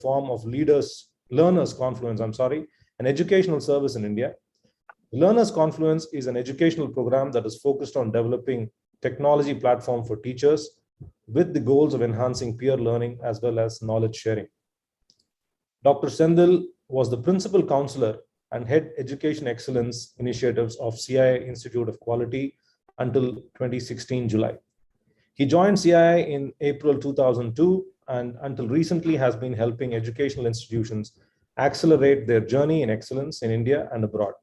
form of Learners Confluence, an educational service in India. Learners Confluence is an educational program that is focused on developing technology platform for teachers with the goals of enhancing peer learning as well as knowledge sharing. Dr. Sendil was the principal counselor and head education excellence initiatives of CII Institute of Quality until 2016 July. He joined CII in April 2002 and until recently has been helping educational institutions accelerate their journey in excellence in India and abroad.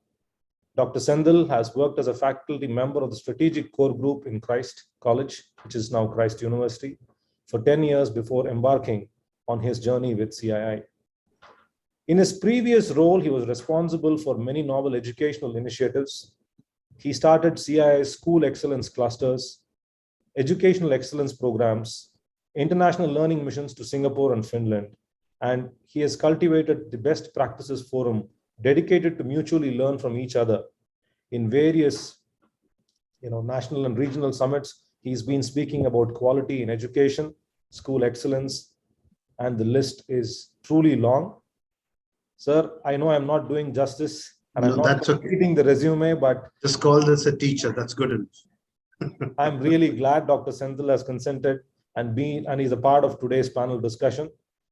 Dr. Sendil has worked as a faculty member of the strategic core group in Christ College, which is now Christ University, for 10 years before embarking on his journey with CII. In his previous role, he was responsible for many novel educational initiatives. He started CII's school excellence clusters, educational excellence programs, international learning missions to Singapore and Finland, and he has cultivated the best practices forum dedicated to mutually learn from each other in various national and regional summits. He's been speaking about quality in education, school excellence, and the list is truly long. Sir, I know I'm not doing justice and I'm not completing the resume, but just call this a teacher. That's good enough. I'm really glad Dr. Sendil has consented and is a part of today's panel discussion.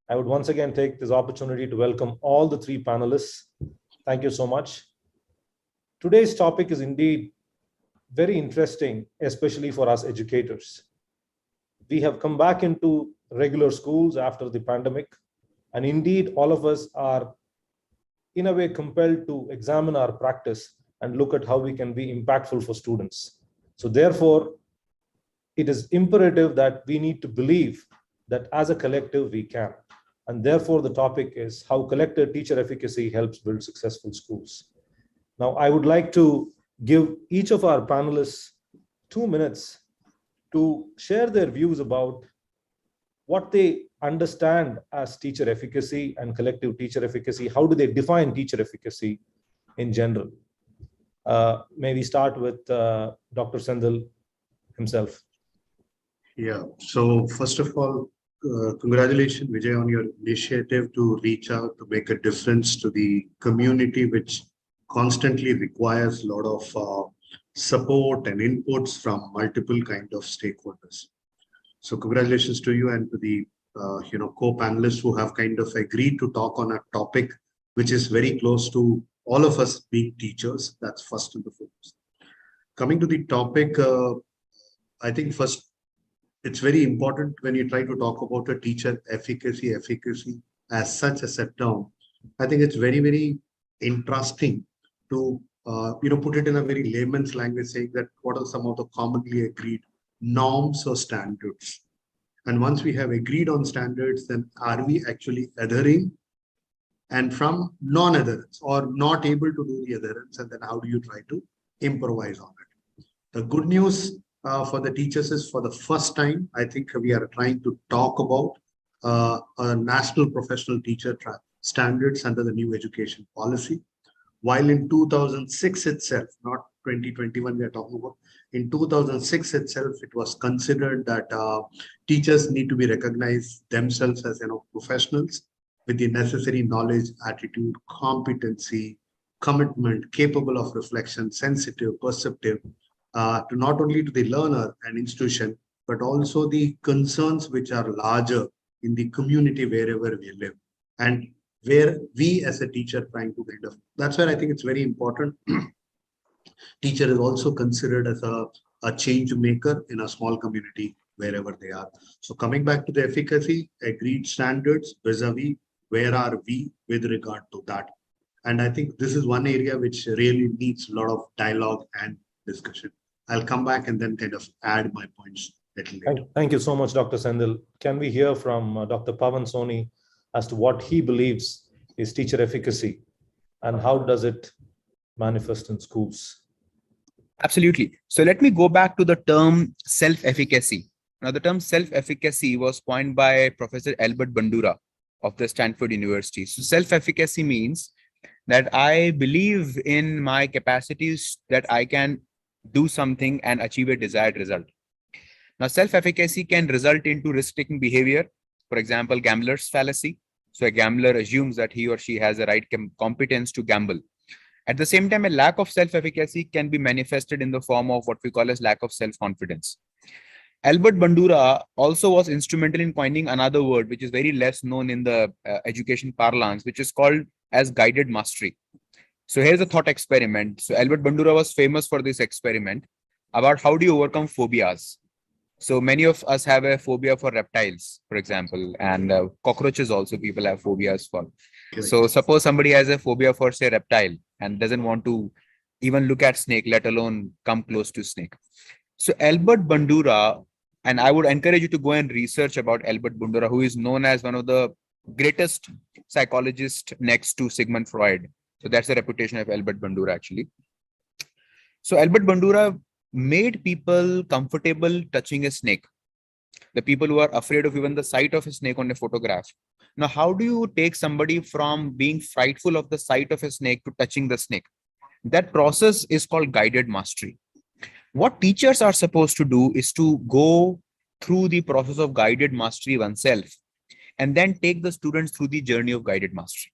I would once again take this opportunity to welcome all the three panelists. Thank you so much. Today's topic is indeed very interesting, especially for us educators. We have come back into regular schools after the pandemic, and indeed all of us are in a way compelled to examine our practice and look at how we can be impactful for students. So therefore, it is imperative that we need to believe that as a collective we can. And therefore, the topic is how collective teacher efficacy helps build successful schools. Now, I would like to give each of our panelists 2 minutes to share their views about what they understand as teacher efficacy and collective teacher efficacy. How do they define teacher efficacy in general? May we start with Dr. Sendil himself. Yeah, so first of all, congratulations, Vijay, on your initiative to reach out, to make a difference to the community, which constantly requires a lot of support and inputs from multiple kind of stakeholders. So congratulations to you and to the co-panelists who have kind of agreed to talk on a topic which is very close to all of us being teachers. That's first and the foremost. Coming to the topic, I think first, it's very important when you try to talk about a teacher efficacy as such as a term. I think it's very, very interesting to put it in a very layman's language, saying that what are some of the commonly agreed norms or standards. And once we have agreed on standards, then are we actually adhering? And from non-adherence or not able to do the adherence, and then how do you try to improvise on it? The good news for the teachers is, for the first time, I think we are trying to talk about a national professional teacher standards under the new education policy. While in 2006 itself, not 2021 we are talking about, in 2006 itself, it was considered that teachers need to be recognized themselves as professionals with the necessary knowledge, attitude, competency, commitment, capable of reflection, sensitive, perceptive, to not only to the learner and institution, but also the concerns which are larger in the community wherever we live. And where we as a teacher trying to that's where I think it's very important. Teacher is also considered as a change maker in a small community wherever they are. So coming back to the efficacy, agreed standards vis-a-vis, where are we with regard to that? And I think this is one area which really needs a lot of dialogue and discussion. I'll come back and then kind of add my points a little later. Thank you so much, Dr. Sendil. Can we hear from Dr. Pavan Soni as to what he believes is teacher efficacy and how does it manifest in schools? Absolutely. So let me go back to the term self-efficacy. Now, the term self-efficacy was coined by Professor Albert Bandura of the Stanford University. So self-efficacy means that I believe in my capacities that I can do something and achieve a desired result. Now, self-efficacy can result into risk-taking behavior, for example, gambler's fallacy. So a gambler assumes that he or she has the right competence to gamble. At the same time, a lack of self-efficacy can be manifested in the form of what we call as lack of self-confidence. Albert Bandura also was instrumental in coining another word, which is very less known in the education parlance, which is called as guided mastery. So here's a thought experiment. So Albert Bandura was famous for this experiment about how do you overcome phobias. So many of us have a phobia for reptiles, for example, and cockroaches also people have phobias for. Correct. So suppose somebody has a phobia for, say, reptile and doesn't want to even look at snake, let alone come close to snake. So Albert Bandura, and I would encourage you to go and research about Albert Bandura, who is known as one of the greatest psychologists next to Sigmund Freud. So that's the reputation of Albert Bandura, actually. So Albert Bandura made people comfortable touching a snake. The people who are afraid of even the sight of a snake on a photograph. Now, how do you take somebody from being frightful of the sight of a snake to touching the snake? That process is called guided mastery. What teachers are supposed to do is to go through the process of guided mastery oneself and then take the students through the journey of guided mastery.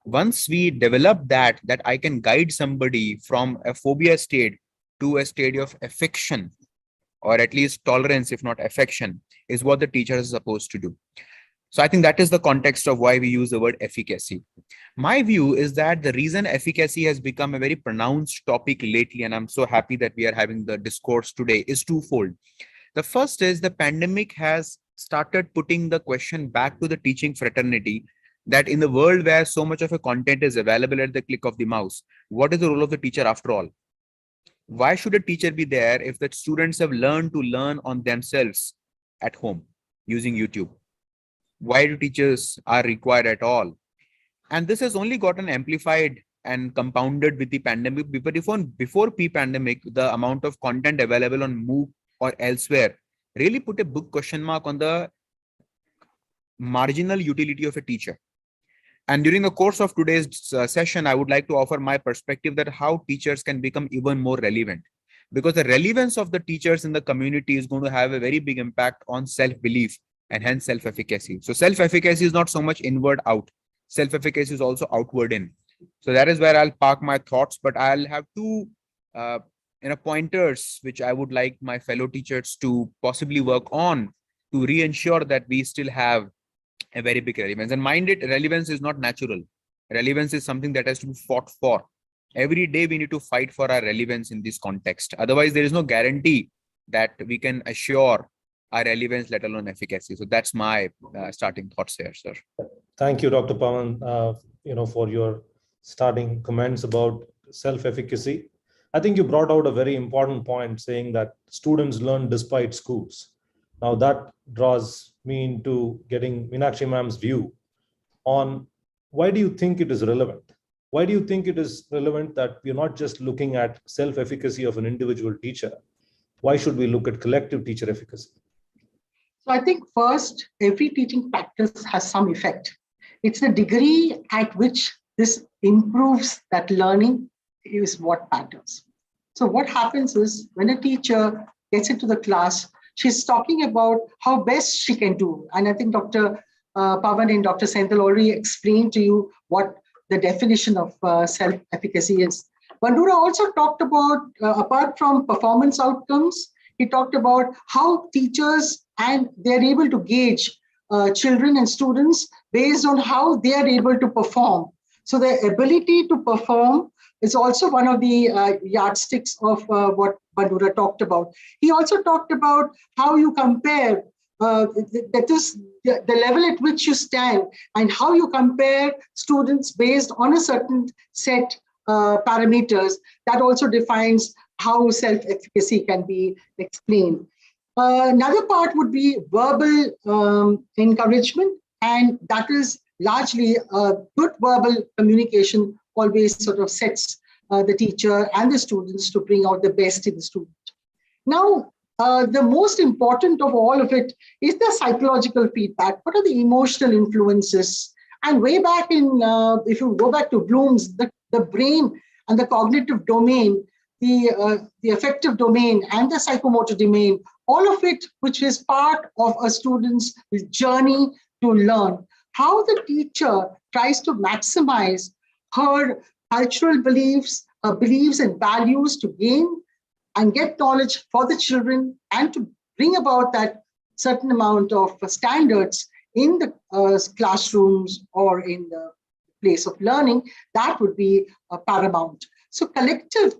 Once we develop that I can guide somebody from a phobia state to a state of affection, or at least tolerance, if not affection, is what the teacher is supposed to do. So I think that is the context of why we use the word efficacy. My view is that the reason efficacy has become a very pronounced topic lately, and I'm so happy that we are having the discourse today, is twofold. The first is the pandemic has started putting the question back to the teaching fraternity that in the world where so much of a content is available at the click of the mouse, what is the role of the teacher after all? Why should a teacher be there if the students have learned to learn on themselves at home using YouTube? Why do teachers are required at all? And this has only gotten amplified and compounded with the pandemic. Before pre-pandemic, the amount of content available on MOOC or elsewhere really put a big question mark on the marginal utility of a teacher. And during the course of today's session, I would like to offer my perspective that how teachers can become even more relevant, because the relevance of the teachers in the community is going to have a very big impact on self-belief and hence self-efficacy. So self-efficacy is not so much inward out. Self-efficacy is also outward in. So that is where I'll park my thoughts, but I'll have two pointers which I would like my fellow teachers to possibly work on to re-ensure that we still have a very big relevance. And mind it, relevance is not natural. Relevance is something that has to be fought for. Every day we need to fight for our relevance in this context. Otherwise, there is no guarantee that we can assure our relevance, let alone efficacy. So that's my starting thoughts here, sir. Thank you, Dr. Pawan, for your starting comments about self-efficacy. I think you brought out a very important point, saying that students learn despite schools. Now that draws me into getting Meenakshi ma'am's view on why do you think it is relevant? Why do you think it is relevant that we're not just looking at self-efficacy of an individual teacher? Why should we look at collective teacher efficacy? So I think first, every teaching practice has some effect. It's the degree at which this improves that learning is what matters. So what happens is when a teacher gets into the class, she's talking about how best she can do. And I think Dr. Pawan and Dr. Senthil already explained to you what the definition of self-efficacy is. Bandura also talked about, apart from performance outcomes, he talked about how teachers and they're able to gauge children and students based on how they are able to perform. So the ability to perform is also one of the yardsticks of what Bandura talked about. He also talked about how you compare, that is the level at which you stand and how you compare students based on a certain set parameters. That also defines how self-efficacy can be explained. Another part would be verbal encouragement, and that is largely good verbal communication always sort of sets the teacher and the students to bring out the best in the student. Now, the most important of all of it is the psychological feedback. What are the emotional influences? And way back in, if you go back to Bloom's, the brain and the cognitive domain, the affective domain and the psychomotor domain, all of it, which is part of a student's journey to learn. how the teacher tries to maximize her cultural beliefs, her beliefs and values to gain and get knowledge for the children and to bring about that certain amount of standards in the classrooms or in the place of learning, that would be paramount. So collective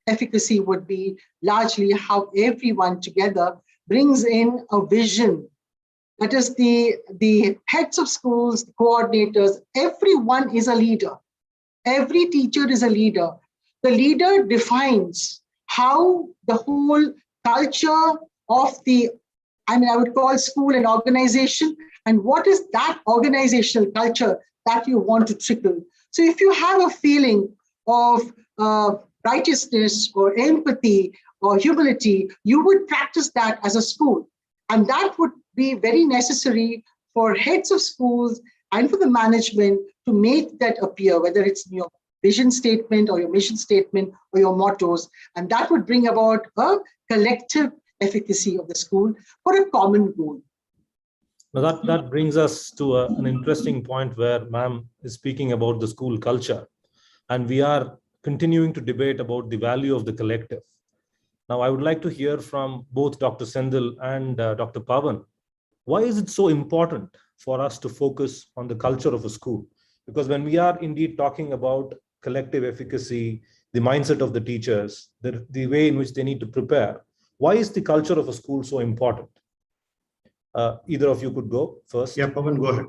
efficacy would be largely how everyone together brings in a vision. That is the heads of schools, the coordinators, everyone is a leader. Every teacher is a leader. The leader defines how the whole culture of the, I would call school an organization, and what is that organizational culture that you want to trickle. So if you have a feeling of righteousness or empathy or humility, you would practice that as a school. And that would be very necessary for heads of schools and for the management to make that appear, whether it's in your vision statement or your mission statement or your mottos. And that would bring about a collective efficacy of the school for a common goal. Now that brings us to an interesting point where ma'am is speaking about the school culture. And we are continuing to debate about the value of the collective. Now, I would like to hear from both Dr. Sendil and Dr. Pavan. Why is it so important for us to focus on the culture of a school? Because when we are indeed talking about collective efficacy, the mindset of the teachers, the way in which they need to prepare, why is the culture of a school so important? Either of you could go first. Yeah, Pavan, go ahead.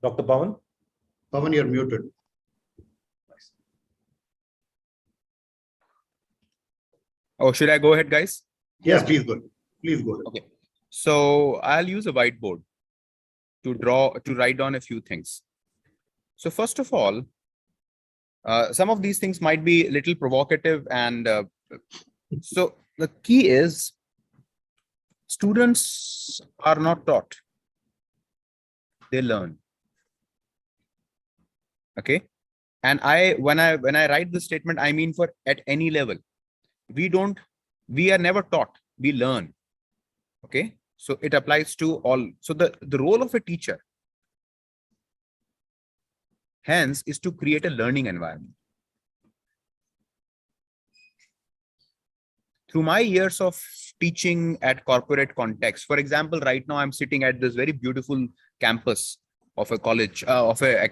Dr. Pavan? Pavan, you're muted. Oh, should I go ahead, guys? Yes, please go ahead. Please go ahead. Okay. So I'll use a whiteboard to write down a few things. So first of all, some of these things might be a little provocative. And so the key is students are not taught. They learn. Okay. And when I write this statement, I mean for at any level. We are never taught, we learn. Okay. So it applies to all. So the role of a teacher, hence, is to create a learning environment. Through my years of teaching at corporate context, for example, right now I'm sitting at this very beautiful campus of a college, of a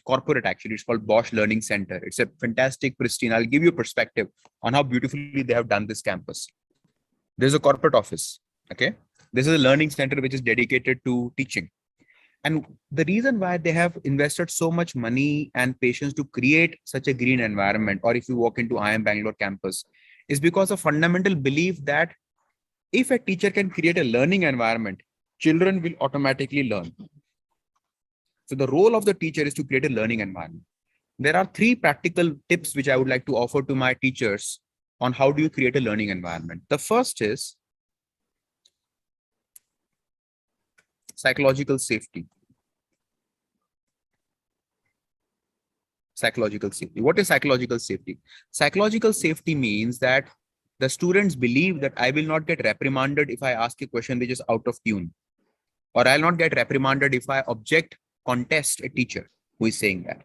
corporate, actually. It's called Bosch Learning Center. It's a fantastic, pristine. I'll give you a perspective on how beautifully they have done this campus. There's a corporate office. Okay. This is a learning center which is dedicated to teaching. And the reason why they have invested so much money and patience to create such a green environment, or if you walk into IIM Bangalore campus, is because of fundamental belief that if a teacher can create a learning environment, children will automatically learn. So the role of the teacher is to create a learning environment. There are 3 practical tips which I would like to offer to my teachers on how do you create a learning environment. The first is psychological safety. Psychological safety. What is psychological safety? Psychological safety means that the students believe that I will not get reprimanded if I ask a question which is out of tune, or I'll not get reprimanded if I contest a teacher who is saying that.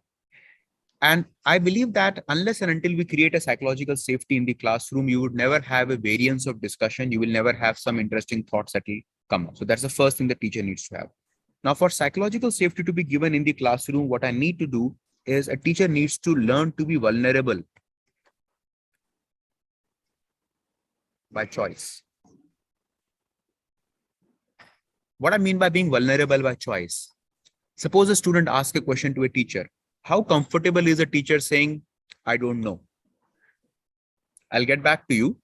And I believe that unless and until we create a psychological safety in the classroom, you would never have a variance of discussion. You will never have some interesting thoughts that will come up. So that's the first thing the teacher needs to have. Now, for psychological safety to be given in the classroom, what I need to do is a teacher needs to learn to be vulnerable by choice. What I mean by being vulnerable by choice. Suppose a student asks a question to a teacher. How comfortable is a teacher saying, I don't know? I'll get back to you.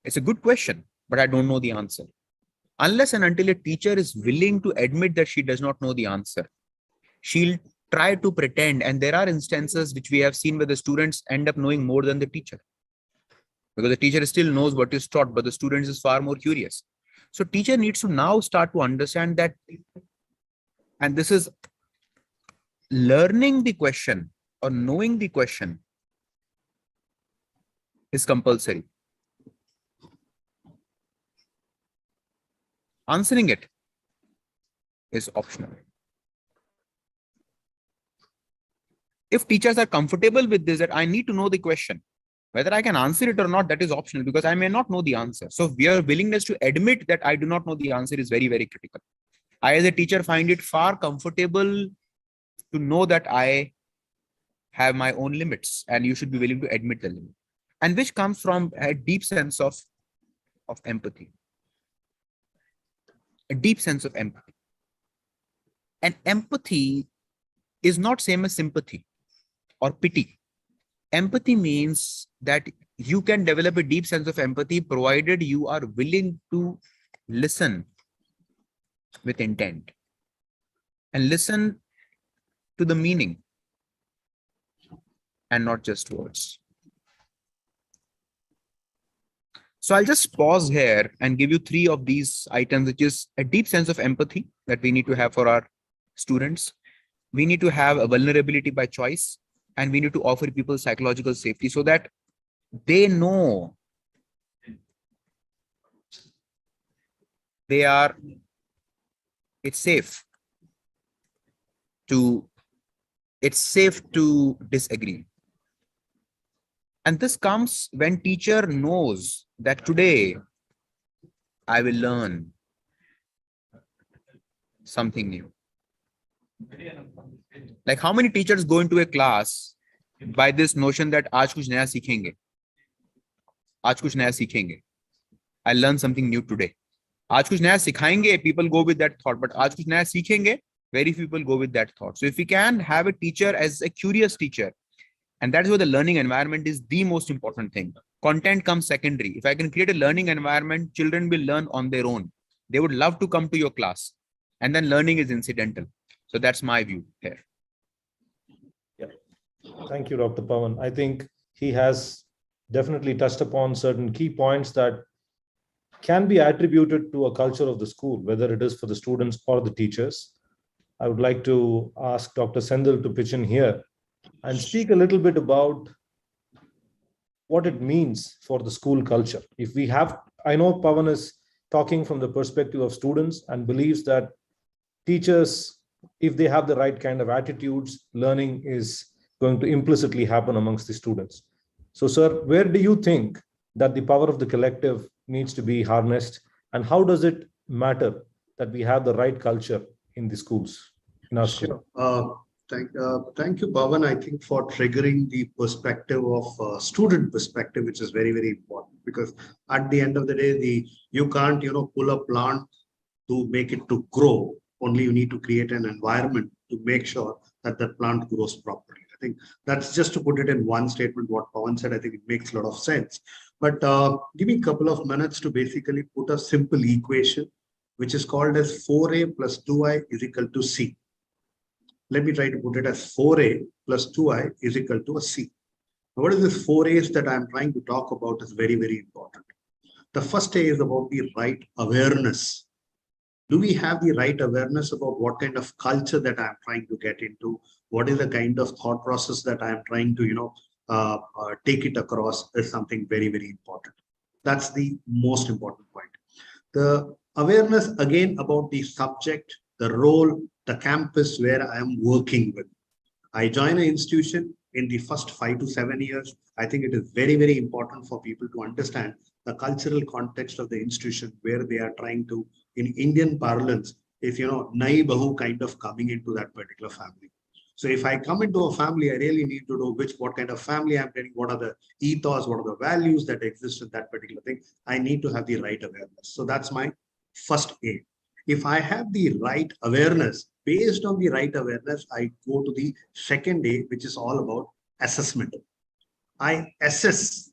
It's a good question, but I don't know the answer. Unless and until a teacher is willing to admit that she does not know the answer, she'll try to pretend. And there are instances which we have seen where the students end up knowing more than the teacher, because the teacher still knows what is taught, but the student is far more curious. So teacher needs to now start to understand that, and this is learning the question or knowing the question is compulsory. Answering it is optional. If teachers are comfortable with this, that I need to know the question, whether I can answer it or not, that is optional because I may not know the answer. So your willingness to admit that I do not know the answer is very, very critical. I, as a teacher, find it far comfortable to know that I have my own limits, and you should be willing to admit the limit. And which comes from a deep sense of empathy. A deep sense of empathy. And empathy is not same as sympathy or pity. Empathy means that you can develop a deep sense of empathy provided you are willing to listen with intent and listen to the meaning and not just words. So I'll just pause here and give you 3 of these items, which is a deep sense of empathy that we need to have for our students. We need to have a vulnerability by choice, and we need to offer people psychological safety so that they know it's safe to disagree. And this comes when teacher knows that today I will learn something new. Like how many teachers go into a class by this notion that aaj kuch naya sikhenge. Aaj kuch naya sikhenge. I learned something new today. Aaj kuch naya sikhayenge, people go with that thought, but aaj kuch naya sikhenge, very few people go with that thought. So if we can have a teacher as a curious teacher, and that's where the learning environment is the most important thing. Content comes secondary. If I can create a learning environment, children will learn on their own. They would love to come to your class, and then learning is incidental. So that's my view here. Yeah. Thank you, Dr. Pawan. I think he has definitely touched upon certain key points that can be attributed to a culture of the school, whether it is for the students or the teachers. I would like to ask Dr. Sendil to pitch in here and speak a little bit about what it means for the school culture. If we have, I know Pawan is talking from the perspective of students and believes that teachers, if they have the right kind of attitudes, learning is going to implicitly happen amongst the students. So, sir, where do you think that the power of the collective needs to be harnessed, and how does it matter that we have the right culture in the schools, in our school? Thank you, Pawan, I think, for triggering the perspective of student perspective, which is very, very important, because at the end of the day, you can't, pull a plant to make it to grow. Only you need to create an environment to make sure that the plant grows properly. I think that's just to put it in one statement, what Pawan said. I think it makes a lot of sense. But give me a couple of minutes to basically put a simple equation, which is called as 4a plus 2i is equal to c. Let me try to put it as 4a plus 2i is equal to a c. Now, what is this 4a's that I'm trying to talk about is very, very important. The first A is about the right awareness. Do we have the right awareness about what kind of culture that I'm trying to get into? What is the kind of thought process that I'm trying to, take it across is something very, very important. That's the most important point. The awareness again about the subject, the role, the campus where I am working with. I join an institution in the first 5 to 7 years. I think it is very, very important for people to understand the cultural context of the institution where they are trying to, in Indian parlance, is, nai bahu kind of coming into that particular family. So if I come into a family, I really need to know what kind of family I'm getting, what are the ethos, what are the values that exist in that particular thing. I need to have the right awareness. So that's my first A. If I have the right awareness, based on the right awareness, I go to the second A, which is all about assessment. I assess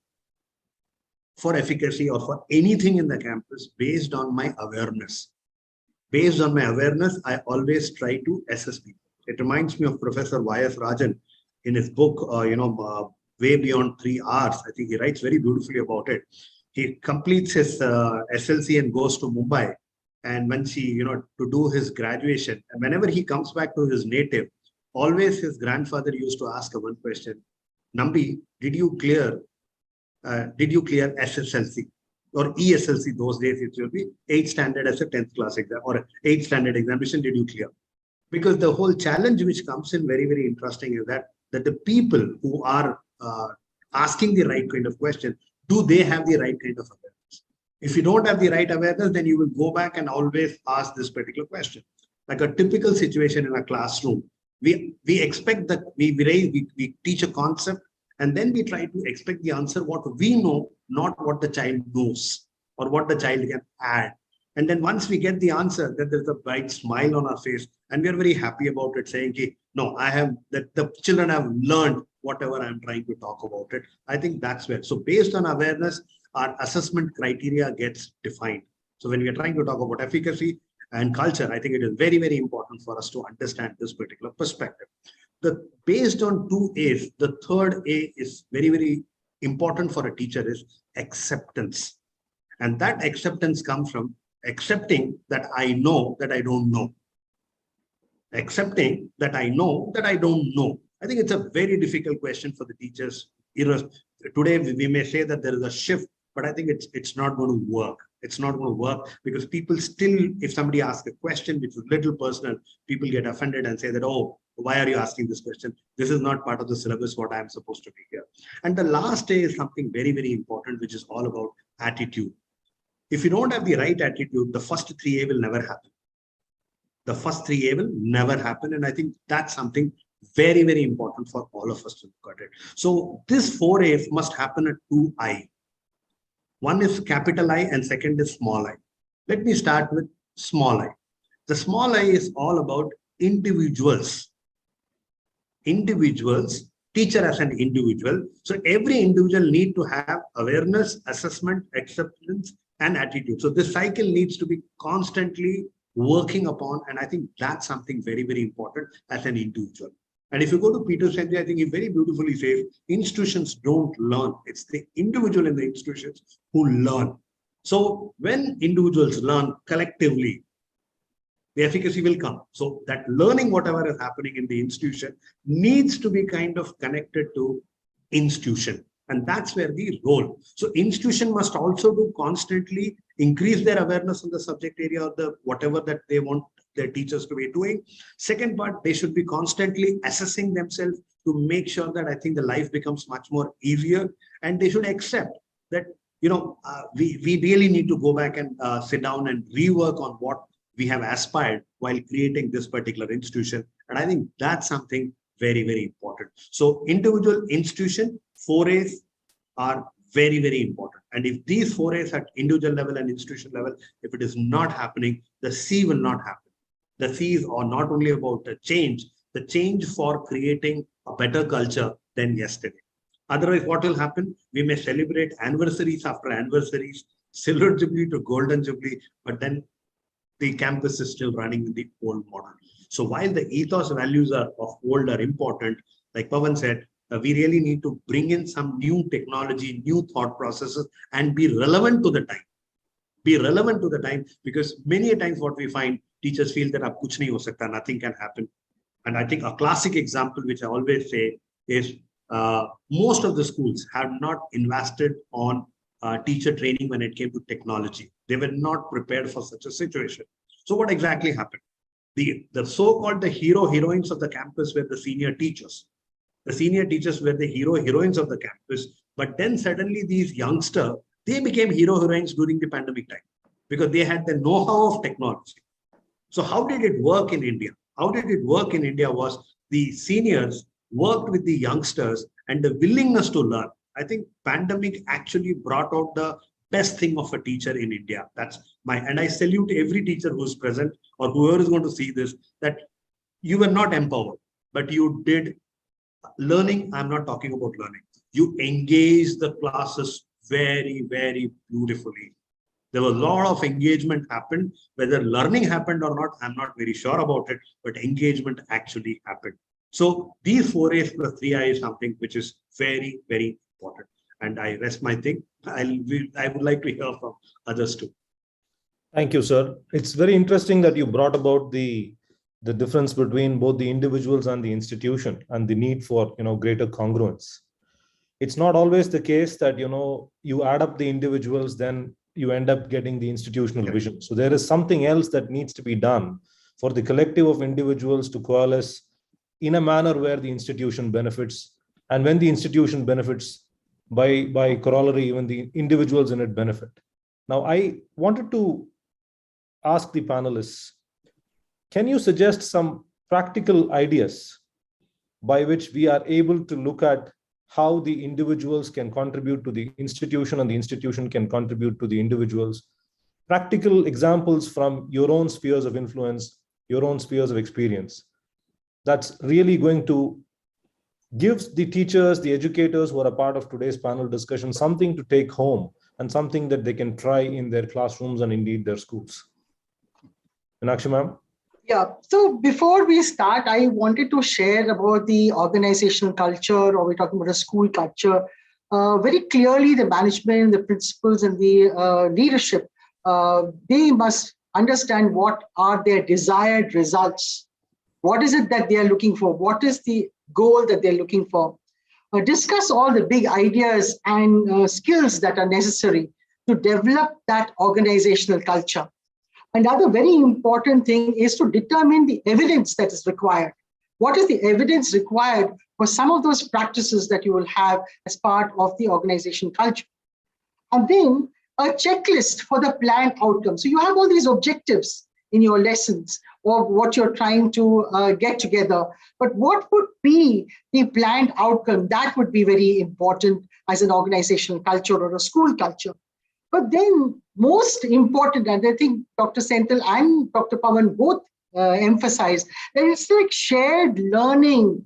for efficacy or for anything in the campus based on my awareness. Based on my awareness, I always try to assess people. It reminds me of Professor Y.S. Rajan in his book, Way Beyond 3 Hours. I think he writes very beautifully about it. He completes his SLC and goes to Mumbai. And when to do his graduation, and whenever he comes back to his native, always his grandfather used to ask one question: Nambi, did you clear SSLC? or ESLC those days, it will be 8th standard as a 10th class exam or 8th standard examination. Did you clear? Because the whole challenge which comes in very, very interesting is that the people who are asking the right kind of question, do they have the right kind of awareness? If you don't have the right awareness, then you will go back and always ask this particular question. Like a typical situation in a classroom, we expect that we teach a concept, and then we try to expect the answer what we know, not what the child knows or what the child can add. And then once we get the answer, then there's a bright smile on our face, and we are very happy about it, saying, okay, no, I have that the children have learned whatever I'm trying to talk about it. I think that's where. So based on awareness, our assessment criteria gets defined. So when we are trying to talk about efficacy and culture, I think it is very, very important for us to understand this particular perspective. Based on 2 A's, the third A is very, very important for a teacher is acceptance. And that acceptance comes from accepting that I know that I don't know. Accepting that I know that I don't know. I think it's a very difficult question for the teachers. Today, we may say that there is a shift, but I think it's not going to work. It's not going to work because people still, if somebody asks a question which is little personal, people get offended and say that, oh, why are you asking this question? This is not part of the syllabus, what I'm supposed to be here. And the last day is something very, very important, which is all about attitude. If you don't have the right attitude, the first 3A will never happen. The first 3A will never happen. And I think that's something very, very important for all of us to look at it. So this 4A must happen at 2I. One is capital I and second is small I. Let me start with small I. The small I is all about individuals. Individuals, teacher as an individual. So every individual need to have awareness, assessment, acceptance, and attitude. So this cycle needs to be constantly working upon. And I think that's something very, very important as an individual. And if you go to Peter Senge, I think he very beautifully says, institutions don't learn. It's the individual in the institutions who learn. So when individuals learn collectively, the efficacy will come. So that learning, whatever is happening in the institution, needs to be kind of connected to institution. And that's where the role. So institution must also do constantly increase their awareness on the subject area or the whatever that they want their teachers to be doing. Second part, they should be constantly assessing themselves to make sure that I think the life becomes much more easier. And they should accept that, we really need to go back and sit down and rework on what we have aspired while creating this particular institution. And I think that's something very, very important. So individual institution 4As are very, very important. And if these 4As at individual level and institution level, if it is not happening, the C will not happen. The C's are not only about the change for creating a better culture than yesterday. Otherwise, what will happen? We may celebrate anniversaries after anniversaries, silver jubilee to golden jubilee, but then the campus is still running in the old model. So while the ethos values of old are important, like Pawan said, we really need to bring in some new technology, new thought processes, and be relevant to the time. Be relevant to the time, because many times what we find, teachers feel that kuch nahi ho sakta, nothing can happen. And I think a classic example, which I always say, is most of the schools have not invested on teacher training when it came to technology. They were not prepared for such a situation. So what exactly happened? The so-called the heroines of the campus were the senior teachers. The senior teachers were the heroines of the campus. But then suddenly these youngsters, they became heroines during the pandemic time because they had the know-how of technology. So how did it work in India? How did it work in India was the seniors worked with the youngsters and the willingness to learn. I think pandemic actually brought out the best thing of a teacher in India. And I salute every teacher who's present or whoever is going to see this, that you were not empowered, but you did learning. I'm not talking about learning. You engage the classes very, very beautifully. There was a lot of engagement happened. Whether learning happened or not, I'm not very sure about it, but engagement actually happened. So these 4As plus 3I is something which is very, very important. And I rest my thing. I would like to hear from others too. Thank you, sir. It's very interesting that you brought about the difference between both the individuals and the institution and the need for greater congruence. It's not always the case that you add up the individuals, then you end up getting the institutional vision. So there is something else that needs to be done for the collective of individuals to coalesce in a manner where the institution benefits, and when the institution benefits, by corollary, even the individuals in it benefit. Now, I wanted to ask the panelists, can you suggest some practical ideas by which we are able to look at how the individuals can contribute to the institution and the institution can contribute to the individuals? Practical examples from your own spheres of influence, your own spheres of experience, that's really going to give the teachers, the educators who are a part of today's panel discussion, something to take home and something that they can try in their classrooms and indeed their schools. Meenakshi ma'am? Yeah, so before we start, I wanted to share about the organizational culture, or we're talking about a school culture. Very clearly, the management, the principals, and the leadership, they must understand what are their desired results. What is it that they are looking for? What is the goal that they're looking for? Discuss all the big ideas and skills that are necessary to develop that organizational culture. Another very important thing is to determine the evidence that is required. What is the evidence required for some of those practices that you will have as part of the organization culture? And then a checklist for the planned outcome. So you have all these objectives in your lessons or what you're trying to get together. But what would be the planned outcome? That would be very important as an organizational culture or a school culture. But then most important, and I think Dr. Senthil and Dr. Pawan both emphasized, that it's like shared learning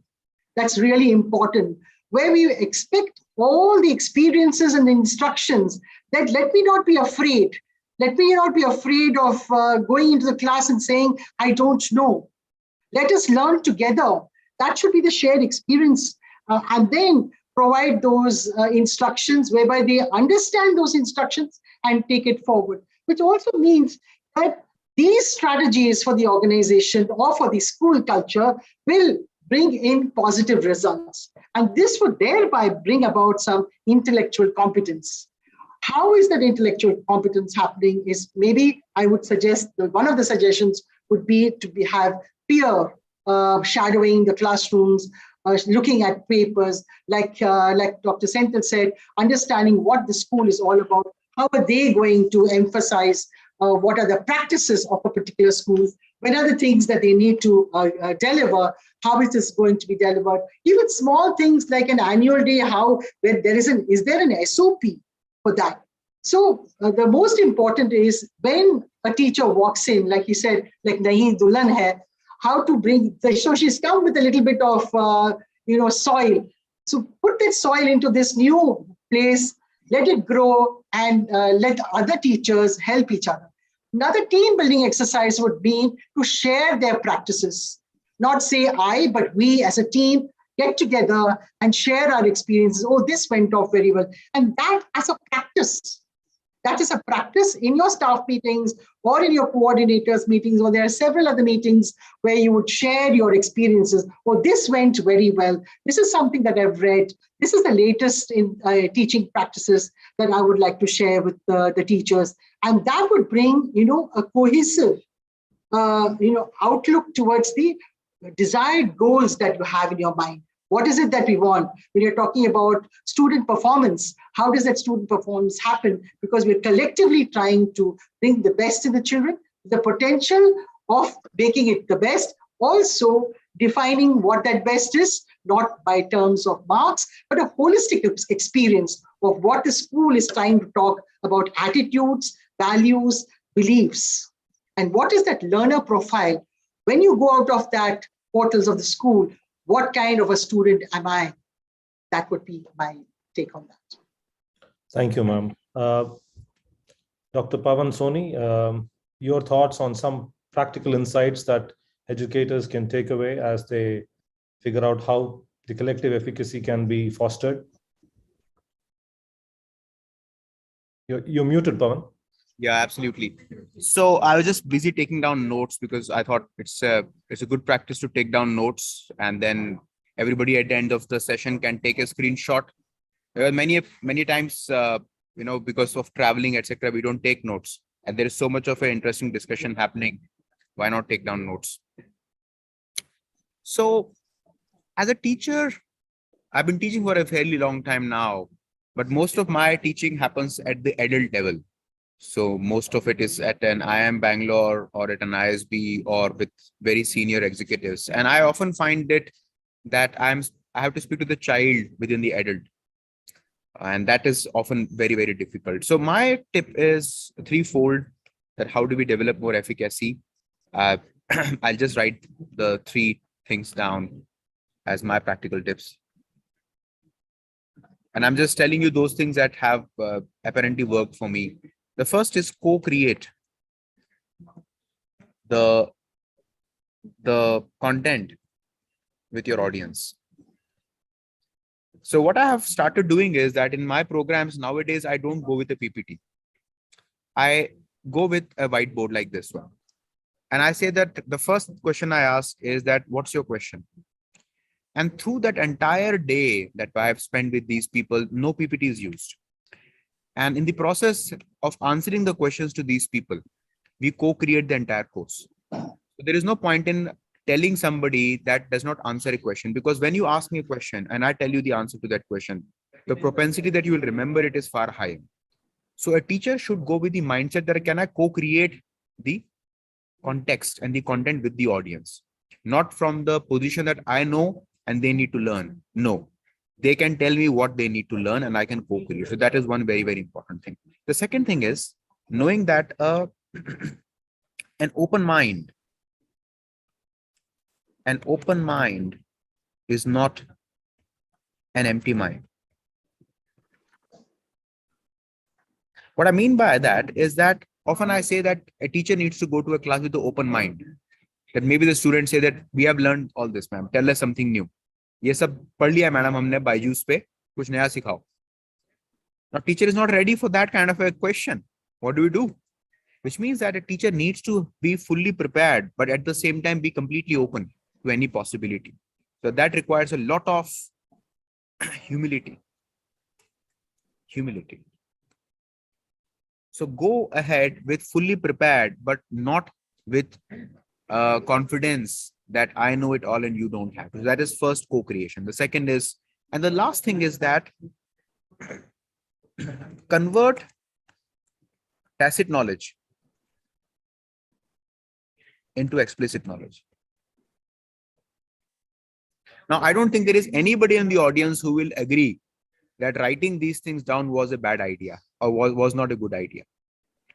that's really important, where we expect all the experiences and the instructions that let me not be afraid. Let me not be afraid of going into the class and saying, I don't know. Let us learn together. That should be the shared experience. And then provide those instructions whereby they understand those instructions and take it forward, which also means that these strategies for the organization or for the school culture will bring in positive results. And this would thereby bring about some intellectual competence. How is that intellectual competence happening is maybe I would suggest that one of the suggestions would be to have peer shadowing the classrooms, looking at papers, like Dr. Senthil said, understanding what the school is all about. How are they going to emphasize what are the practices of a particular school? What are the things that they need to deliver? How is this going to be delivered? Even small things like an annual day, where is there an SOP for that? So the most important is when a teacher walks in, like he said, like Nahi Dulan hai, how to bring, so she's come with a little bit of, soil. So put that soil into this new place, let it grow, and let other teachers help each other. Another team building exercise would be to share their practices. Not say I, but we as a team get together and share our experiences. Oh, this went off very well. And that as a practice. That is a practice in your staff meetings or in your coordinators meetings, or there are several other meetings where you would share your experiences. Oh, this went very well. This is something that I've read. This is the latest in teaching practices that I would like to share with the teachers. And that would bring, a cohesive, outlook towards the desired goals that you have in your mind. What is it that we want? When you're talking about student performance, how does that student performance happen? Because we're collectively trying to bring the best in the children, the potential of making it the best, also defining what that best is, not by terms of marks, but a holistic experience of what the school is trying to talk about: attitudes, values, beliefs. And what is that learner profile? When you go out of that portals of the school, what kind of a student am I? That would be my take on that. Thank you, ma'am. Dr. Pawan Soni, your thoughts on some practical insights that educators can take away as they figure out how the collective efficacy can be fostered? You're muted, Pawan. Yeah, absolutely. So I was just busy taking down notes because I thought it's a good practice to take down notes, and then everybody at the end of the session can take a screenshot. Many times because of traveling, etc., we don't take notes. And there is so much of an interesting discussion happening. Why not take down notes? So as a teacher, I've been teaching for a fairly long time now, but most of my teaching happens at the adult level. So most of it is at an IIM Bangalore or at an ISB or with very senior executives. And I often find it that I have to speak to the child within the adult. And that is often very, very difficult. So my tip is threefold: that how do we develop more efficacy? I'll just write the three things down as my practical tips. And I'm just telling you those things that have apparently worked for me. The first is co-create the content with your audience. So what I have started doing is that in my programs nowadays, I don't go with a PPT. I go with a whiteboard like this one. And I say that the first question I ask is that, what's your question? And through that entire day that I have spent with these people, no PPT is used. And in the process of answering the questions to these people, we co-create the entire course. So there is no point in telling somebody that does not answer a question, because when you ask me a question and I tell you the answer to that question, the propensity that you will remember it is far higher. So a teacher should go with the mindset that can I co-create the context and the content with the audience, not from the position that I know and they need to learn. No, they can tell me what they need to learn and I can co-create. So that is one very, very important thing. The second thing is knowing that an open mind is not an empty mind. What I mean by that is that often I say that a teacher needs to go to a class with an open mind. That maybe the students say that we have learned all this, ma'am. Tell us something new. ये सब पढ़ लिया madam हमने बायजूस पे, कुछ नया सिखाओ. Now teacher is not ready for that kind of a question. What do we do? Which means that a teacher needs to be fully prepared, but at the same time be completely open to any possibility. So that requires a lot of humility. So go ahead with fully prepared, but not with confidence that I know it all and you don't have. So that is first co-creation. The second is, and the last thing is that convert tacit knowledge into explicit knowledge. Now, I don't think there is anybody in the audience who will agree that writing these things down was a bad idea or was not a good idea.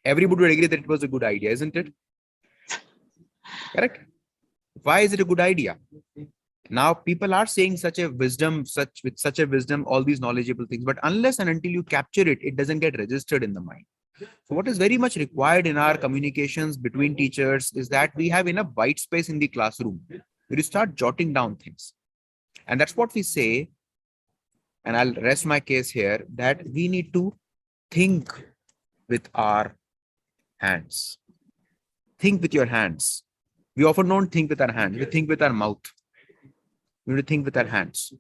Everybody would agree that it was a good idea, isn't it? Correct? Why is it a good idea? Now, people are saying with such a wisdom, all these knowledgeable things, but unless and until you capture it, it doesn't get registered in the mind. So what is very much required in our communications between teachers is that we have enough white space in the classroom where you start jotting down things. And that's what we say, and I'll rest my case here, that we need to think with our hands. Think with your hands. We often don't think with our hands. We think with our mouth. We need to think with our hands.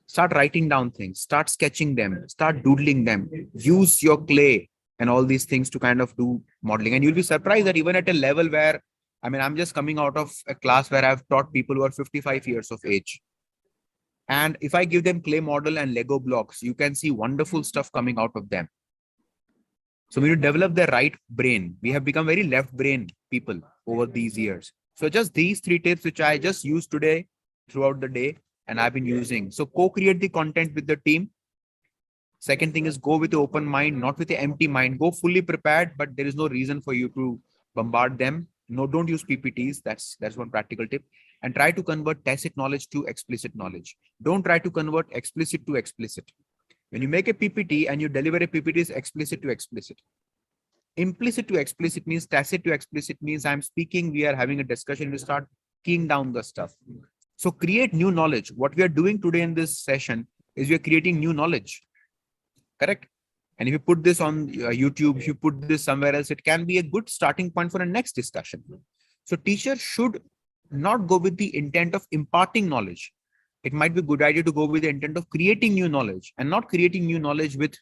Start writing down things. Start sketching them. Start doodling them. Use your clay and all these things to kind of do modeling. And you'll be surprised that even at a level where, I'm just coming out of a class where I've taught people who are 55 years of age. And if I give them clay model and Lego blocks, you can see wonderful stuff coming out of them. So we need to develop the right brain. We have become very left brain people over these years. So just these three tips, which I just used today throughout the day, and I've been using. So co-create the content with the team. Second thing is go with the open mind, not with the empty mind. Go fully prepared, but there is no reason for you to bombard them. No, don't use PPTs. That's one practical tip. And try to convert tacit knowledge to explicit knowledge. Don't try to convert explicit to explicit. When you make a PPT and you deliver a PPT, is explicit to explicit. Implicit to explicit means tacit to explicit means I'm speaking, we are having a discussion, we start keying down the stuff. So create new knowledge. What we are doing today in this session is we are creating new knowledge. Correct? And if you put this on YouTube, if you put this somewhere else, it can be a good starting point for a next discussion. So teachers should not go with the intent of imparting knowledge. It might be a good idea to go with the intent of creating new knowledge and not creating new knowledge with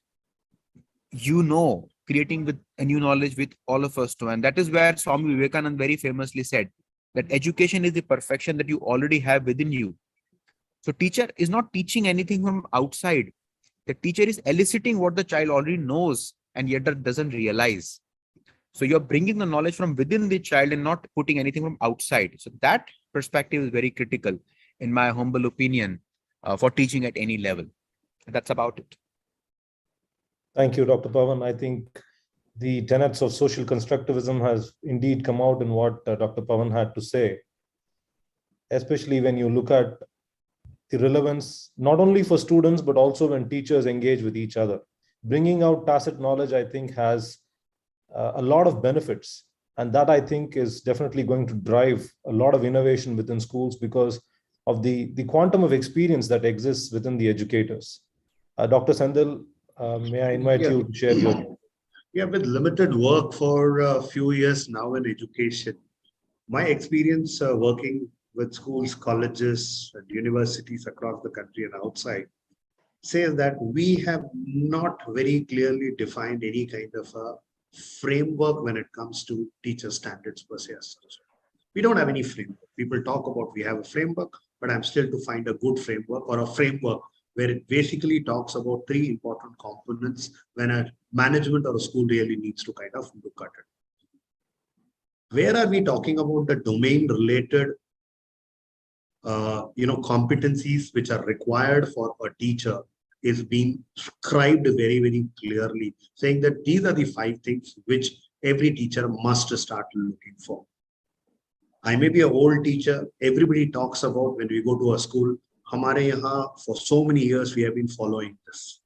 creating with a new knowledge with all of us too. And that is where Swami Vivekananda very famously said that education is the perfection that you already have within you. So teacher is not teaching anything from outside. The teacher is eliciting what the child already knows and yet doesn't realize. So you're bringing the knowledge from within the child and not putting anything from outside. So that perspective is very critical, in my humble opinion, for teaching at any level. That's about it. Thank you, Dr. Pavan. I think the tenets of social constructivism has indeed come out in what Dr. Pavan had to say, especially when you look at the relevance, not only for students, but also when teachers engage with each other. Bringing out tacit knowledge, I think, has a lot of benefits. And that, I think, is definitely going to drive a lot of innovation within schools because of the quantum of experience that exists within the educators. Dr. Sendil, may I invite you to share your... Yeah, with limited work for a few years now in education, my experience working with schools, colleges, and universities across the country and outside says that we have not very clearly defined any kind of a framework when it comes to teacher standards per se. We don't have any framework. People talk about we have a framework, but I'm still to find a good framework or a framework where it basically talks about three important components when a management or a school really needs to kind of look at it. Where are we talking about the domain related competencies which are required for a teacher is being scribed very, very clearly, saying that these are the 5 things which every teacher must start looking for. I may be an old teacher. Everybody talks about when we go to a school, Hamare yahan, for so many years, we have been following this.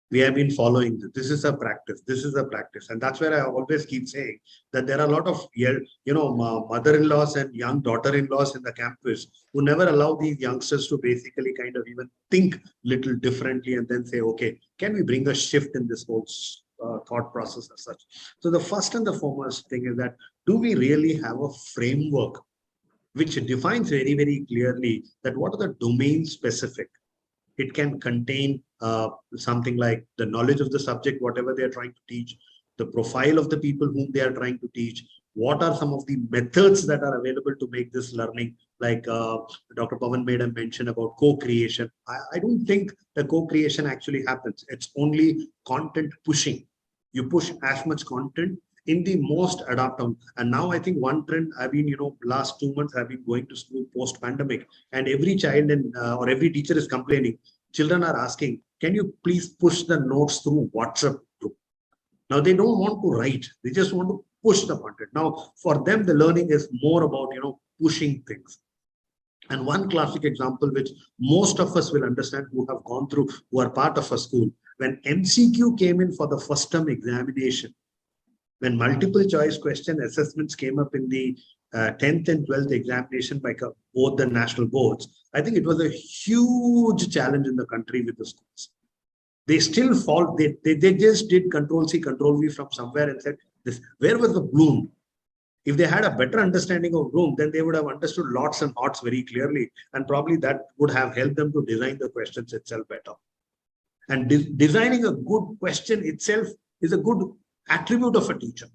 We have been following this. This is a practice. This is a practice. And that's where I always keep saying that there are a lot of, mother-in-laws and young daughter-in-laws in the campus who never allow these youngsters to basically kind of even think little differently and then say, okay, can we bring a shift in this whole thought process as such? So the first and the foremost thing is that, do we really have a framework which defines very, very clearly that what are the domain specific? It can contain something like the knowledge of the subject, whatever they are trying to teach, the profile of the people whom they are trying to teach, what are some of the methods that are available to make this learning, like Dr. Pavan made a mention about co-creation. I don't think the co-creation actually happens. It's only content pushing. You push as much content in the most adaptive. And now I think one trend I've been, last 2 months I've been going to school post-pandemic, and every child or every teacher is complaining. Children are asking, can you please push the notes through WhatsApp group? Now they don't want to write. They just want to push the content. Now for them, the learning is more about, pushing things. And one classic example, which most of us will understand who have gone through, who are part of a school, when MCQ came in for the first term examination, when multiple choice question assessments came up in the 10th and 12th examination by both the national boards, I think it was a huge challenge in the country with the schools. They still fall, they just did Control-C, Control-V from somewhere and said, this, where was the Bloom? If they had a better understanding of Bloom, then they would have understood lots and lots very clearly. And probably that would have helped them to design the questions itself better. And designing a good question itself is a good attribute of a teacher.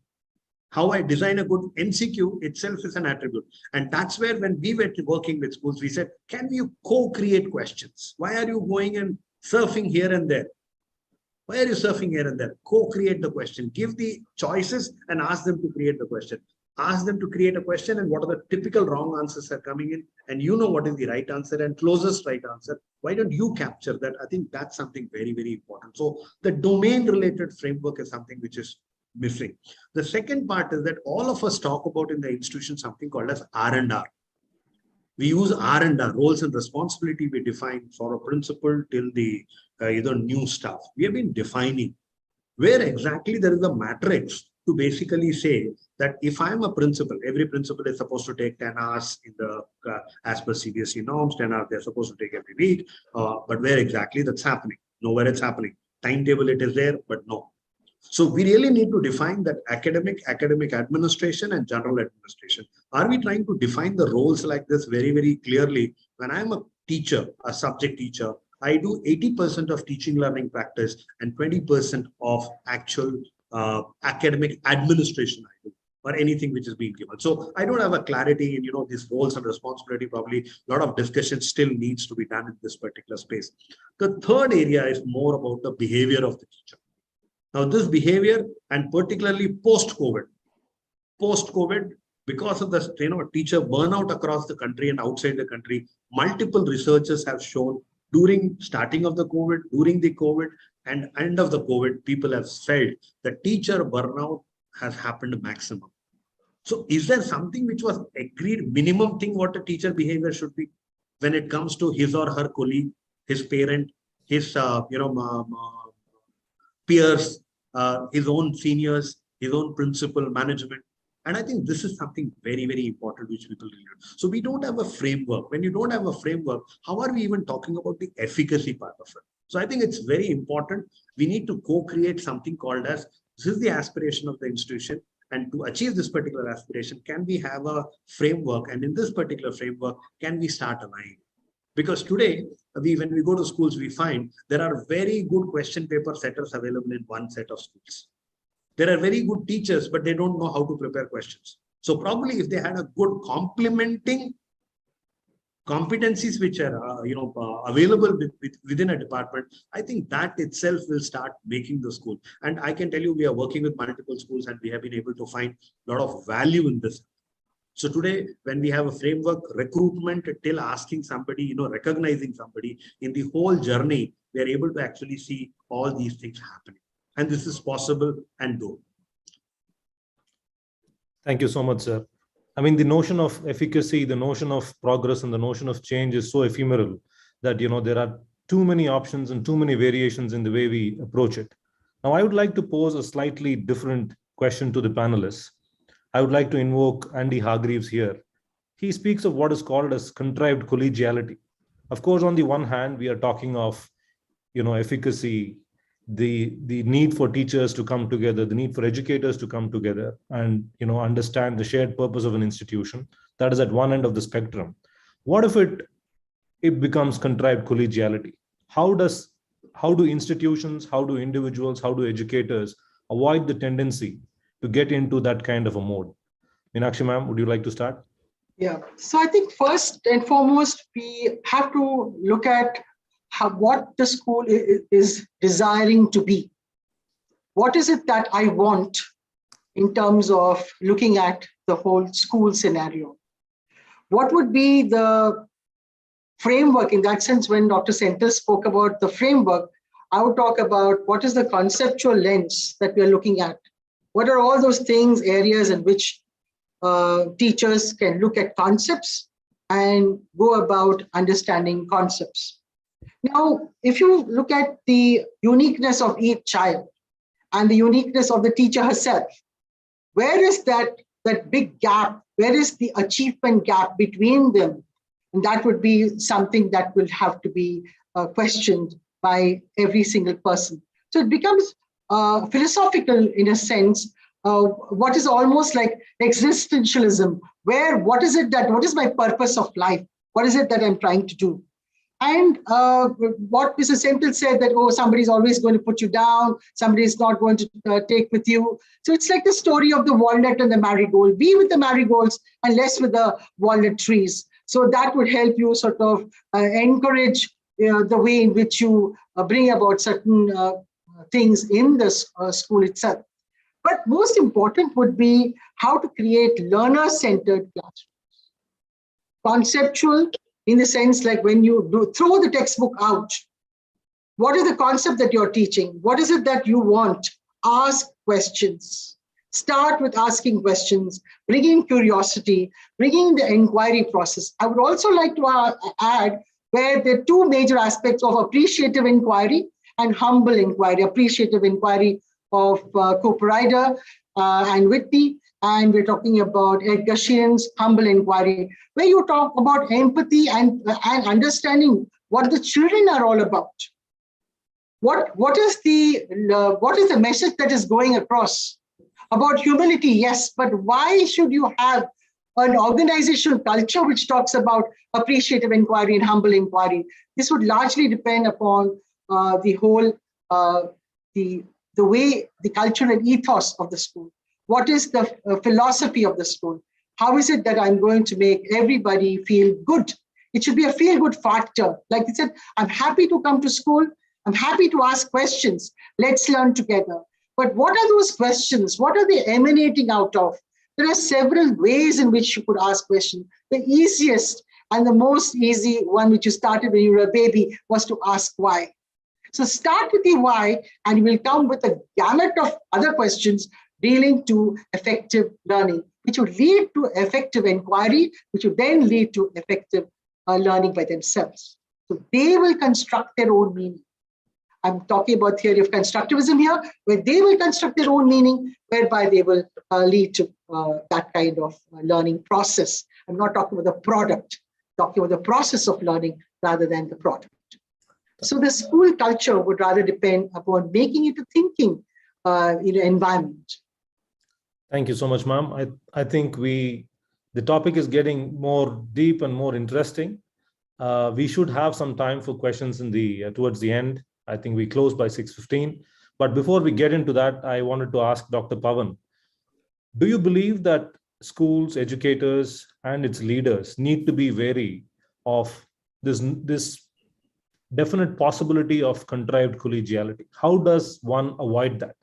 How I design a good MCQ itself is an attribute. And that's where when we were working with schools, we said, can you co-create questions? Why are you going and surfing here and there? Why are you surfing here and there? Co-create the question. Give the choices and ask them to create the question. Ask them to create a question and what are the typical wrong answers are coming in, and you know what is the right answer and closest right answer. Why don't you capture that? I think that's something very, very important. So the domain related framework is something which is missing. The second part is that all of us talk about in the institution something called as R&R. We use R&R, roles and responsibility we define for a principal till the new staff. We have been defining where exactly there is a matrix to basically say that if I'm a principal, every principal is supposed to take 10 hours in the as per CBSE norms, 10 hours they're supposed to take every week. But where exactly that's happening? Nowhere it's happening. Timetable it is there, but no. So we really need to define that academic administration and general administration. Are we trying to define the roles like this very, very clearly? When I'm a teacher, a subject teacher, I do 80% of teaching learning practice and 20% of actual academic administration I do, or anything which is being given. So I don't have a clarity in, these roles and responsibility. Probably a lot of discussion still needs to be done in this particular space. The third area is more about the behavior of the teacher. Now this behavior, and particularly post-COVID, because of the teacher burnout across the country and outside the country, multiple researchers have shown during starting of the COVID, during the COVID, and end of the COVID, people have felt that teacher burnout has happened maximum. So is there something which was agreed minimum thing what a teacher behavior should be when it comes to his or her colleague, his parent, his peers, his own seniors, his own principal, management? And I think this is something very, very important which people really do. So we don't have a framework. When you don't have a framework, how are we even talking about the efficacy part of it? So I think it's very important. We need to co-create something called as, this is the aspiration of the institution. And to achieve this particular aspiration, can we have a framework? And in this particular framework, can we start aligning? Because today, when we go to schools, we find there are very good question paper setters available in one set of schools. There are very good teachers, but they don't know how to prepare questions. So probably if they had a good complementing competencies which are available within a department, I think that itself will start making the school. And I can tell you, we are working with multiple schools and we have been able to find a lot of value in this. So today, when we have a framework, recruitment till asking somebody, recognizing somebody in the whole journey, we are able to actually see all these things happening. And this is possible and doable. Thank you so much, sir. I mean, the notion of efficacy, the notion of progress, and the notion of change is so ephemeral that, there are too many options and too many variations in the way we approach it. Now, I would like to pose a slightly different question to the panelists. I would like to invoke Andy Hargreaves here. He speaks of what is called as contrived collegiality. Of course, on the one hand, we are talking of, efficacy, the need for teachers to come together, the need for educators to come together and understand the shared purpose of an institution. That is at one end of the spectrum. What if it becomes contrived collegiality? How do institutions, how do individuals, how do educators avoid the tendency to get into that kind of a mode? Meenakshi ma'am, would you like to start? Yeah, so I think first and foremost, we have to look at what the school is desiring to be. What is it that I want in terms of looking at the whole school scenario? What would be the framework in that sense? When Dr. Senthil spoke about the framework, I would talk about what is the conceptual lens that we are looking at. What are all those things, areas in which teachers can look at concepts and go about understanding concepts? Now, if you look at the uniqueness of each child and the uniqueness of the teacher herself, where is that big gap? Where is the achievement gap between them? And that would be something that will have to be questioned by every single person. So it becomes philosophical in a sense, what is almost like existentialism, what is my purpose of life? What is it that I'm trying to do? And what Mr. Senthil said that, somebody's always going to put you down, somebody's not going to take with you. So it's like the story of the walnut and the marigold. Be with the marigolds and less with the walnut trees. So that would help you sort of encourage the way in which you bring about certain things in the school itself. But most important would be how to create learner-centered classrooms. Conceptual, in the sense like when you throw the textbook out, what is the concept that you're teaching? What is it that you want? Ask questions. Start with asking questions, bringing curiosity, bringing the inquiry process. I would also like to add where there are two major aspects of appreciative inquiry and humble inquiry. Appreciative inquiry of Cooper Ryder and Whitney, and we're talking about Edgar Sheehan's humble inquiry, where you talk about empathy and understanding what the children are all about. What is the message that is going across? About humility, yes, but why should you have an organizational culture which talks about appreciative inquiry and humble inquiry. This would largely depend upon the whole, the way, the cultural ethos of the school. What is the philosophy of the school? How is it that I'm going to make everybody feel good? It should be a feel-good factor. Like I said, I'm happy to come to school. I'm happy to ask questions. Let's learn together. But what are those questions? What are they emanating out of? There are several ways in which you could ask questions. The easiest and the most easy one, which you started when you were a baby, was to ask why. So start with the why, and you will come with a gamut of other questions dealing to effective learning, which would lead to effective inquiry, which would then lead to effective learning by themselves. So they will construct their own meaning. I'm talking about theory of constructivism here, where they will construct their own meaning, whereby they will lead to that kind of learning process. I'm not talking about the product, I'm talking about the process of learning rather than the product. So the school culture would rather depend upon making it a thinking environment. Thank you so much, ma'am. I think the topic is getting more deep and more interesting. We should have some time for questions towards the end. I think we close by 6:15. But before we get into that, I wanted to ask Dr. Pavan, do you believe that schools, educators, and its leaders need to be wary of this definite possibility of contrived collegiality? How does one avoid that?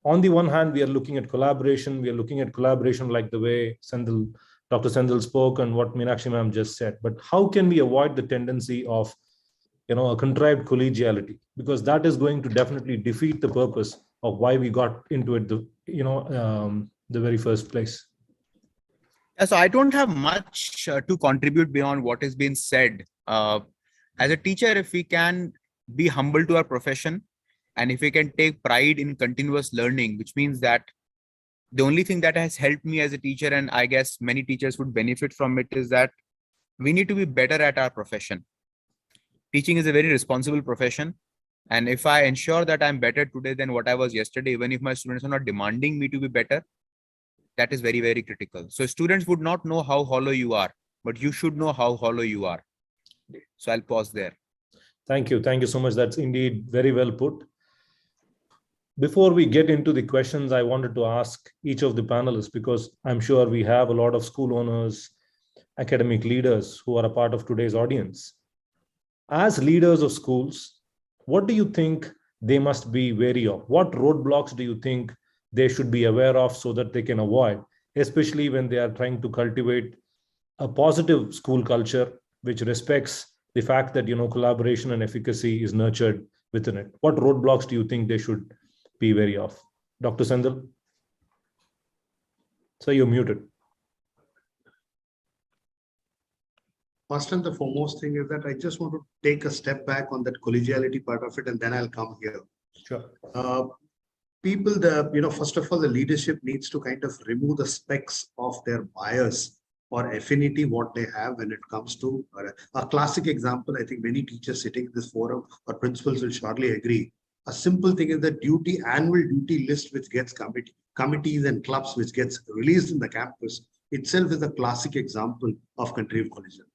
On the one hand, we are looking at collaboration. We are looking at collaboration like the way Dr. Sendil spoke and what Meenakshi ma'am just said. But how can we avoid the tendency of a contrived collegiality? Because that is going to definitely defeat the purpose of why we got into it, the very first place. So I don't have much to contribute beyond what has been said. As a teacher, if we can be humble to our profession, and if we can take pride in continuous learning, which means that the only thing that has helped me as a teacher, and I guess many teachers would benefit from it, is that we need to be better at our profession. Teaching is a very responsible profession. And if I ensure that I'm better today than what I was yesterday, even if my students are not demanding me to be better, that is very, very critical. So students would not know how hollow you are, but you should know how hollow you are. So I'll pause there. Thank you. Thank you so much. That's indeed very well put. Before we get into the questions, I wanted to ask each of the panelists, because I'm sure we have a lot of school owners, academic leaders who are a part of today's audience. As leaders of schools, what do you think they must be wary of? What roadblocks do you think they should be aware of so that they can avoid, especially when they are trying to cultivate a positive school culture which respects the fact that collaboration and efficacy is nurtured within it? What roadblocks do you think they should be wary of? Dr. Sendil? So you're muted. First and the foremost thing is that I just want to take a step back on that collegiality part of it, and then I'll come here. Sure. People, first of all, the leadership needs to kind of remove the specks of their bias or affinity, what they have when it comes to a classic example. I think many teachers sitting in this forum or principals will surely agree. A simple thing is the annual duty list, which gets committees and clubs, which gets released in the campus itself, is a classic example of contrived collegiality.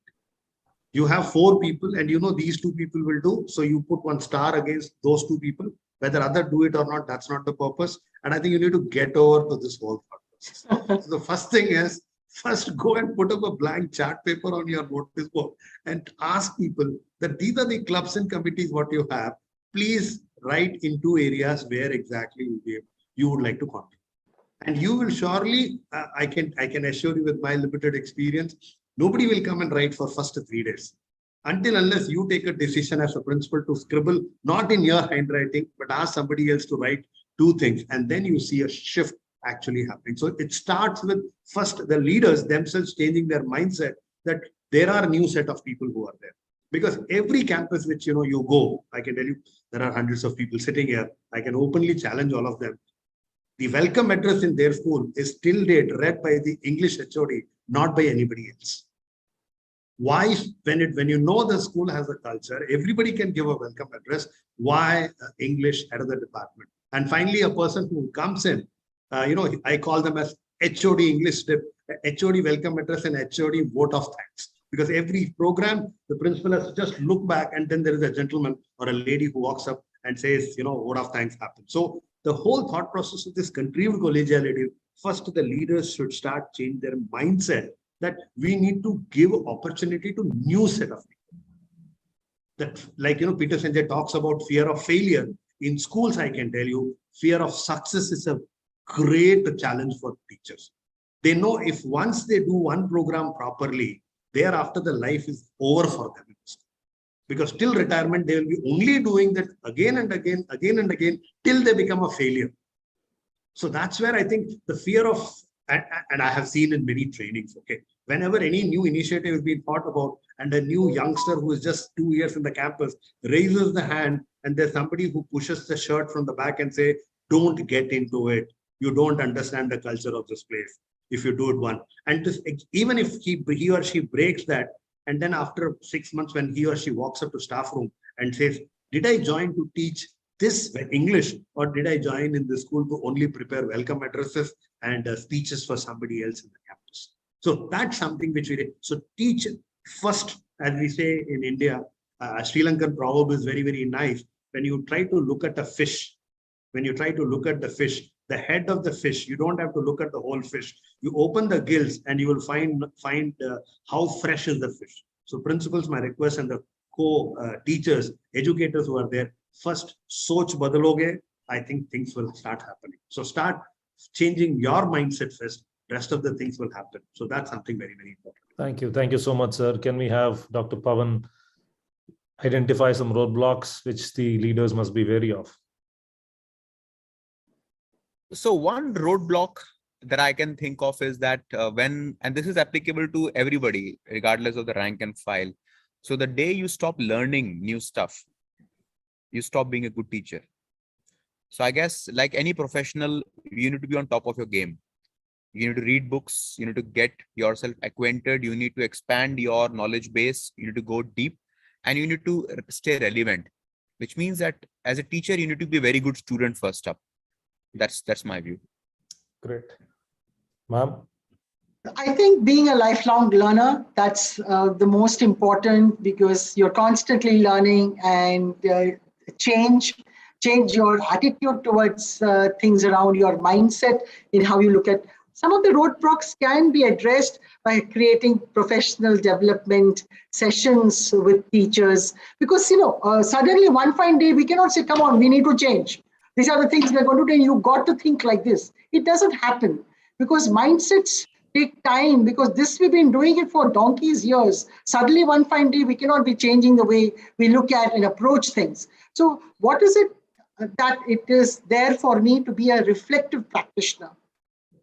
You have 4 people and these 2 people will do. So you put 1 star against those 2 people. Whether others do it or not, that's not the purpose. And I think you need to get over to this whole process. So the first thing is, first go and put up a blank chart paper on your notice board and ask people that these are the clubs and committees what you have. Please write in 2 areas where exactly you would like to contribute. And you will surely, I can assure you with my limited experience, nobody will come and write for first 3 days. Unless you take a decision as a principal to scribble, not in your handwriting, but ask somebody else to write 2 things. And then you see a shift actually happening. So it starts with first the leaders themselves changing their mindset that there are a new set of people who are there. Because every campus which you go, I can tell you, there are hundreds of people sitting here. I can openly challenge all of them. The welcome address in their school is till date read by the English HOD, not by anybody else. Why, when the school has a culture, everybody can give a welcome address. Why English head of the department? And finally, a person who comes in, I call them as HOD English dip. HOD welcome address and HOD vote of thanks. Because every program, the principal has to just look back, and then there is a gentleman or a lady who walks up and says, vote of thanks happens. So the whole thought process of this contrived collegiality, first the leaders should start change their mindset that we need to give opportunity to new set of people. That, like, Peter Sanjay talks about fear of failure. In schools, I can tell you, fear of success is a great challenge for teachers. They know if once they do one program properly, thereafter the life is over for them. Because till retirement, they will be only doing that again and again, till they become a failure. So that's where I think the fear of, and I have seen in many trainings, okay, whenever any new initiative is being thought about and a new youngster who is just 2 years in the campus raises the hand, and there's somebody who pushes the shirt from the back and say, don't get into it. You don't understand the culture of this place if you do it one. And even if he or she breaks that, and then after 6 months, when he or she walks up to staff room and says, did I join to teach this English, or did I join in the school to only prepare welcome addresses and speeches for somebody else in the campus? So that's something which we did. So teach first, as we say in India, a Sri Lankan proverb is very, very nice. When you try to look at a fish, the head of the fish, you don't have to look at the whole fish. You open the gills and you will find how fresh is the fish. So principals, my request, and the co-teachers, educators who are there, first, soch badaloge, I think things will start happening. So start changing your mindset first, rest of the things will happen. So that's something very, very important. Thank you. Thank you so much, sir. Can we have Dr. Pavan identify some roadblocks which the leaders must be wary of? So one roadblock that I can think of is that and this is applicable to everybody, regardless of the rank and file. So the day you stop learning new stuff, you stop being a good teacher. So I guess, like any professional, you need to be on top of your game. You need to read books, you need to get yourself acquainted, you need to expand your knowledge base, you need to go deep, and you need to stay relevant, which means that as a teacher, you need to be a very good student first up. That's my view. Great. Ma'am? I think being a lifelong learner, that's the most important, because you're constantly learning, and change your attitude towards things around, your mindset in how you look at. Some of the roadblocks can be addressed by creating professional development sessions with teachers, because suddenly one fine day we cannot say, come on, we need to change. These are the things we're going to do. You got to think like this. It doesn't happen, because mindsets take time, because this we've been doing it for donkey's years. Suddenly one fine day we cannot be changing the way we look at and approach things. So what is it that it is there for me to be a reflective practitioner?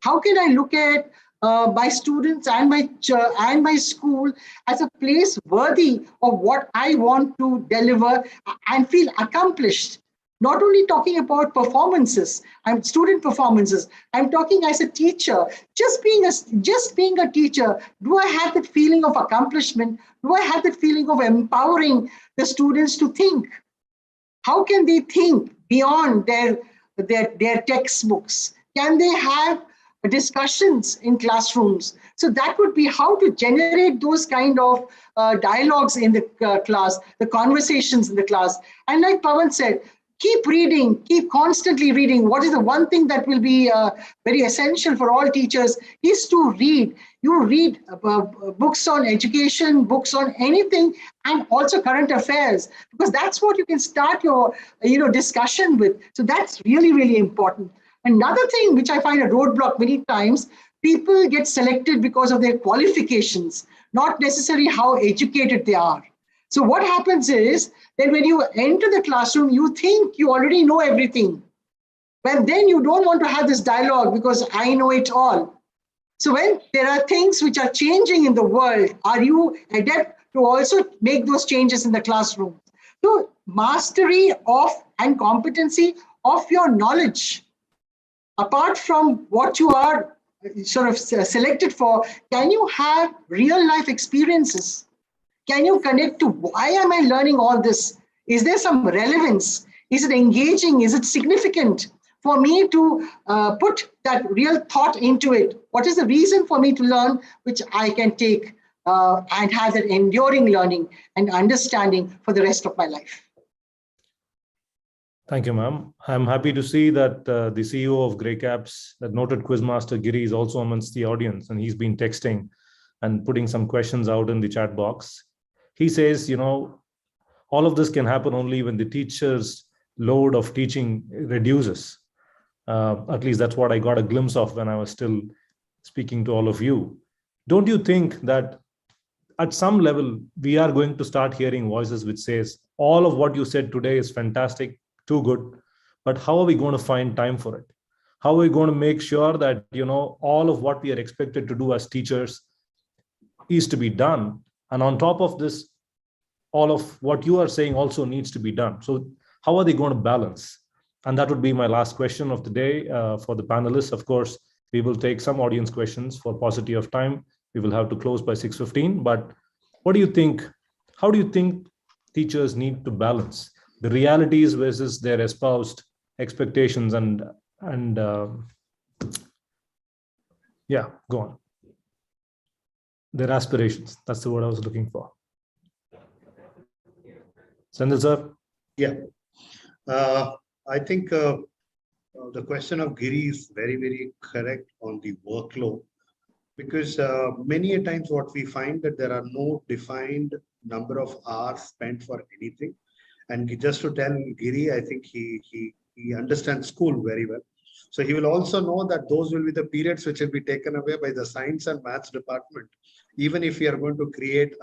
How can I look at my students and my school as a place worthy of what I want to deliver and feel accomplished? Not only talking about performances, student performances, I'm talking as a teacher. Just being a teacher, do I have that feeling of accomplishment? Do I have that feeling of empowering the students to think? How can they think beyond their textbooks? Can they have discussions in classrooms? So that would be how to generate those kind of dialogues in the class, the conversations in the class. And like Pavan said, keep reading, keep constantly reading. What is the one thing that will be very essential for all teachers is to read. You read books on education, books on anything, and also current affairs, because that's what you can start your discussion with. So that's really, really important. Another thing which I find a roadblock many times, people get selected because of their qualifications, not necessarily how educated they are. So what happens is that when you enter the classroom, you think you already know everything. But then you don't want to have this dialogue because I know it all. So when there are things which are changing in the world, are you adept to also make those changes in the classroom? So mastery of and competency of your knowledge, apart from what you are sort of selected for, can you have real life experiences? Can you connect to why am I learning all this? Is there some relevance? Is it engaging? Is it significant for me to put that real thought into it. What is the reason for me to learn, which I can take and have that enduring learning and understanding for the rest of my life. Thank you, ma'am. I'm happy to see that the CEO of Grey Caps, that noted quizmaster Giri, is also amongst the audience, and he's been texting and putting some questions out in the chat box. He says, all of this can happen only when the teacher's load of teaching reduces. At least that's what I got a glimpse of when I was still speaking to all of you. Don't you think that at some level, we are going to start hearing voices which says, all of what you said today is fantastic, too good, but how are we going to find time for it? How are we going to make sure that, all of what we are expected to do as teachers is to be done? And on top of this, all of what you are saying also needs to be done. So how are they going to balance? And that would be my last question of the day for the panelists. Of course, we will take some audience questions for paucity of time. We will have to close by 6:15. But what do you think? How do you think teachers need to balance the realities versus their espoused expectations and yeah, go on. Their aspirations. That's the word I was looking for. Sendil sir? Yeah. I think the question of Giri is very, very correct on the workload, because many a times what we find that there are no defined number of hours spent for anything. And just to tell Giri, I think he understands school very well. So he will also know that those will be the periods which will be taken away by the science and maths department, even if we are going to create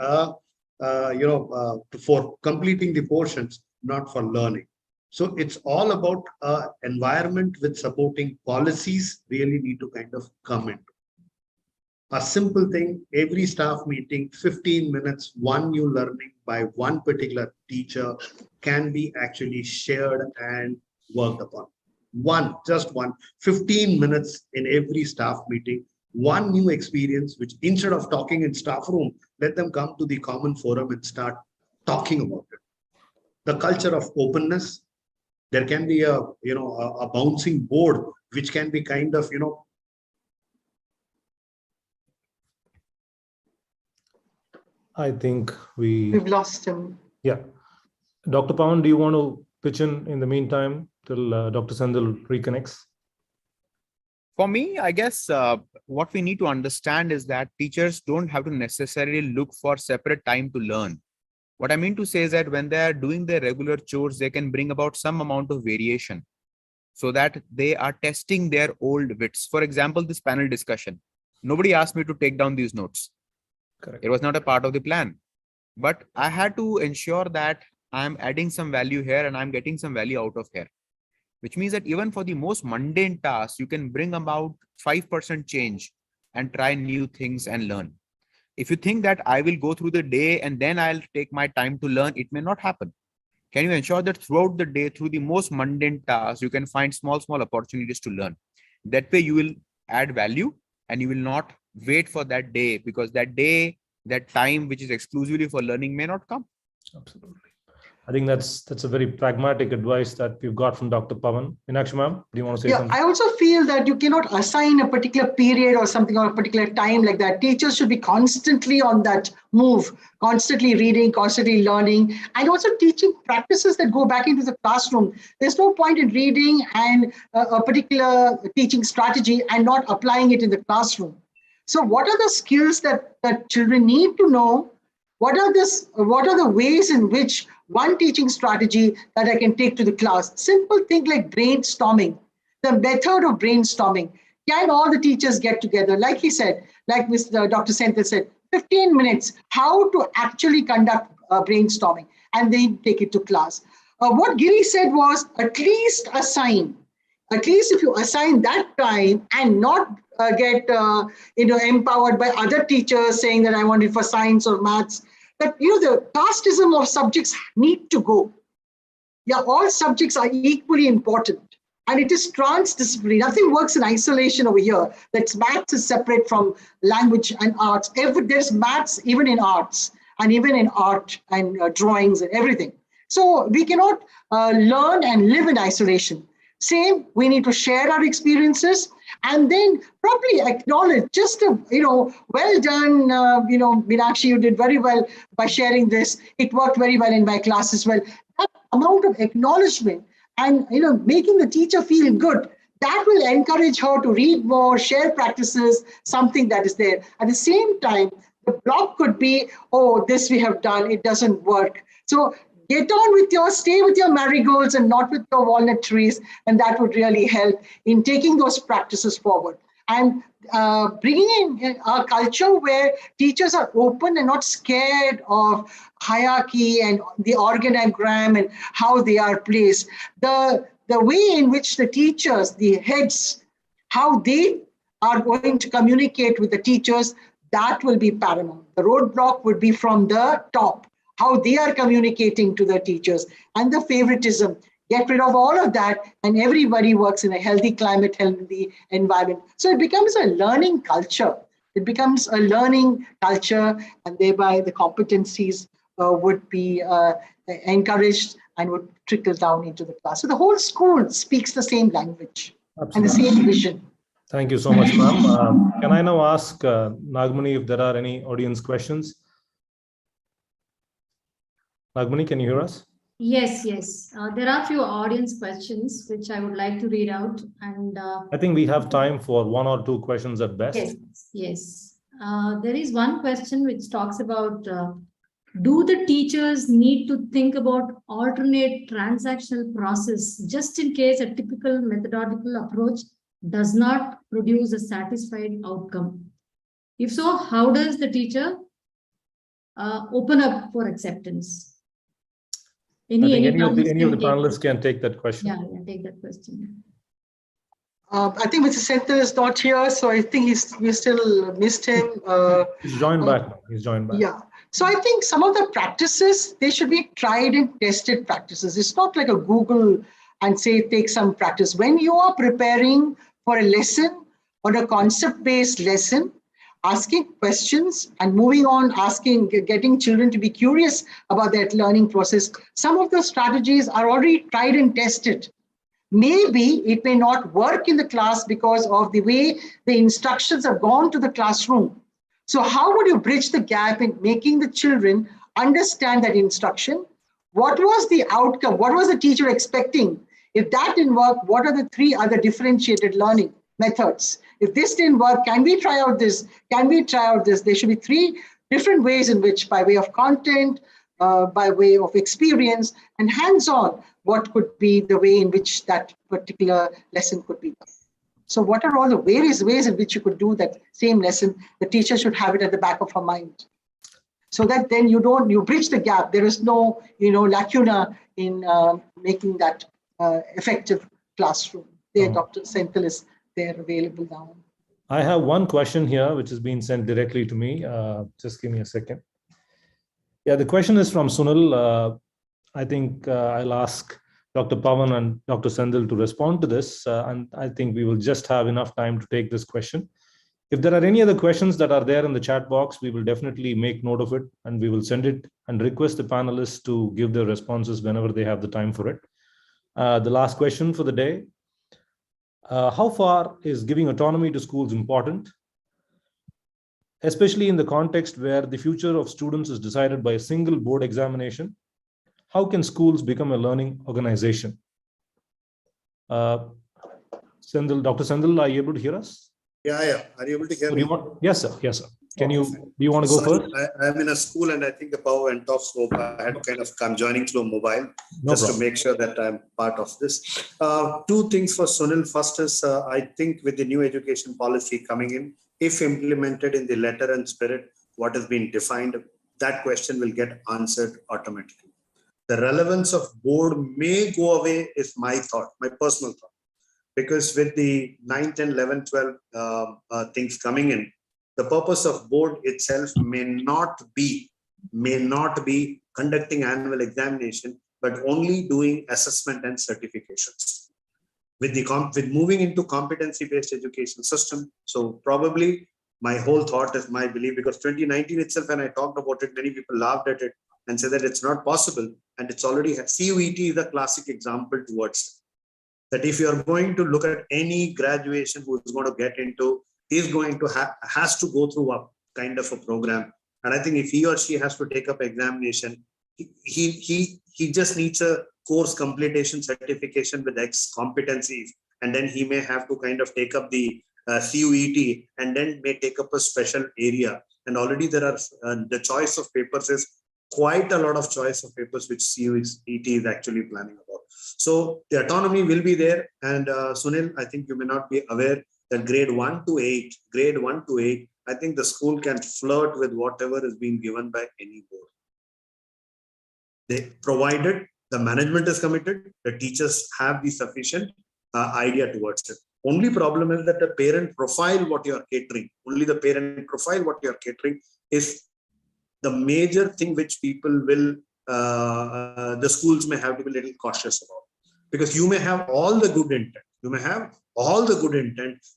for completing the portions, not for learning. So it's all about environment with supporting policies really need to kind of come in. A simple thing, every staff meeting, 15 minutes, one new learning by one particular teacher can be actually shared and worked upon. Just one, 15 minutes in every staff meeting, one new experience, which instead of talking in staff room, let them come to the common forum and start talking about it. The culture of openness, there can be a bouncing board, which can be kind of, I think we've lost him. Yeah. Dr. Pawan, do you want to pitch in the meantime till Dr. Sendil reconnects? For me, I guess what we need to understand is that teachers don't have to necessarily look for separate time to learn. What I mean to say is that when they are doing their regular chores, they can bring about some amount of variation so that they are testing their old wits. For example, this panel discussion. Nobody asked me to take down these notes. Correct. It was not a part of the plan. But I had to ensure that I'm adding some value here and I'm getting some value out of here. Which means that even for the most mundane tasks, you can bring about 5% change and try new things and learn. If you think that I will go through the day and then I'll take my time to learn, it may not happen. Can you ensure that throughout the day, through the most mundane tasks, you can find small opportunities to learn? That way you will add value and you will not wait for that day, because that day, that time which is exclusively for learning may not come. Absolutely. I think that's a very pragmatic advice that we've got from Dr. Pawan. Meenakshi ma'am, do you want to say something? I also feel that you cannot assign a particular period or something or a particular time like that. Teachers should be constantly on that move, constantly reading, constantly learning, and also teaching practices that go back into the classroom. There's no point in reading and a particular teaching strategy and not applying it in the classroom. So what are the skills that children need to know? What are the ways in which one teaching strategy that I can take to the class? Simple thing like brainstorming, the method of brainstorming. Can all the teachers get together? Like he said, like Dr. Senthil said, 15 minutes, how to actually conduct brainstorming, and then take it to class. What Giri said was at least if you assign that time and not get empowered by other teachers saying that I want it for science or maths, that the casteism of subjects need to go. Yeah, all subjects are equally important, and it is transdisciplinary. Nothing works in isolation over here. That maths is separate from language and arts. There's maths even in arts and even in art and drawings and everything. So we cannot learn and live in isolation. Same, we need to share our experiences and then probably acknowledge just a, well done, Meenakshi, you did very well by sharing this. It worked very well in my class as well. That amount of acknowledgement and, making the teacher feel good, that will encourage her to read more, share practices, something that is there. At the same time, the block could be, oh, this we have done, it doesn't work. So stay with your marigolds and not with your walnut trees. And that would really help in taking those practices forward. And bringing in a culture where teachers are open and not scared of hierarchy and the organogram and how they are placed. The way in which the teachers, the heads, how they are going to communicate with the teachers, that will be paramount. The roadblock would be from the top, how they are communicating to the teachers, and the favoritism. Get rid of all of that, and everybody works in a healthy climate, healthy environment. So it becomes a learning culture. It becomes a learning culture, and thereby the competencies would be encouraged and would trickle down into the class. So the whole school speaks the same language. Absolutely. And the same vision. Thank you so much, ma'am. Can I now ask Nagmani if there are any audience questions? Nagmani, can you hear us? Yes. There are a few audience questions which I would like to read out. And I think we have time for 1 or 2 questions at best. Yes. There is one question which talks about, do the teachers need to think about alternate transactional process just in case a typical methodological approach does not produce a satisfied outcome? If so, how does the teacher open up for acceptance? Any of the panelists can take that question. Yeah, take that question. I think Mr. Senthil is not here, so I think we still missed him. He's joined back now. He's joined back. Yeah. So I think some of the practices, they should be tried and tested practices. It's not like a Google and say, take some practice. When you are preparing for a lesson or a concept-based lesson, asking questions and moving on, getting children to be curious about that learning process. Some of the strategies are already tried and tested. Maybe it may not work in the class because of the way the instructions have gone to the classroom. So how would you bridge the gap in making the children understand that instruction? What was the outcome? What was the teacher expecting? If that didn't work, what are the 3 other differentiated learning methods? If this didn't work, can we try out this? Can we try out this? There should be 3 different ways in which, by way of content, by way of experience, and hands-on, what could be the way in which that particular lesson could be done. So what are all the various ways in which you could do that same lesson? The teacher should have it at the back of her mind. So that then you bridge the gap. There is no, lacuna in making that effective classroom. There, Dr. Senthil is there available now. I have one question here, which has been sent directly to me. Just give me a second. Yeah, the question is from Sunil. I think I'll ask Dr. Pavan and Dr. Senthil to respond to this. And I think we will just have enough time to take this question. If there are any other questions that are there in the chat box, we will definitely make note of it and we will send it and request the panelists to give their responses whenever they have the time for it. The last question for the day. How far is giving autonomy to schools important, especially in the context where the future of students is decided by a single board examination? How can schools become a learning organization? Dr. Senthil, are you able to hear us? Yeah. Are you able to hear me? Yes, sir. Do you want to go first? I'm in a school and I think the power went off, so I had to kind of come joining through a mobile to make sure that I'm part of this. 2 things for Sunil. First is, I think with the new education policy coming in, if implemented in the letter and spirit, what has been defined, that question will get answered automatically. The relevance of board may go away is my thought, my personal thought. Because with the 9, 10, 11, 12 things coming in, the purpose of board itself may not be conducting annual examination, but only doing assessment and certifications. With moving into competency-based education system, so probably my whole thought is my belief, because 2019 itself, when I talked about it, many people laughed at it and said that it's not possible, and it's already CUET is a classic example towards it. that if you're going to look at any graduation who is going to get into, is going to has to go through a kind of a program. And I think if he or she has to take up examination, he just needs a course completion certification with X competencies, and then he may have to kind of take up the CUET, and then may take up a special area. And already there are the choice of papers is quite a lot of choice of papers which CUET is actually planning about. So the autonomy will be there. And Sunil, I think you may not be aware that grade 1 to 8, I think the school can flirt with whatever is being given by any board. They provided the management is committed, the teachers have the sufficient idea towards it. Only problem is that the parent profile what you are catering, only the parent profile what you are catering is the major thing which people will, the schools may have to be a little cautious about. Because you may have all the good intent,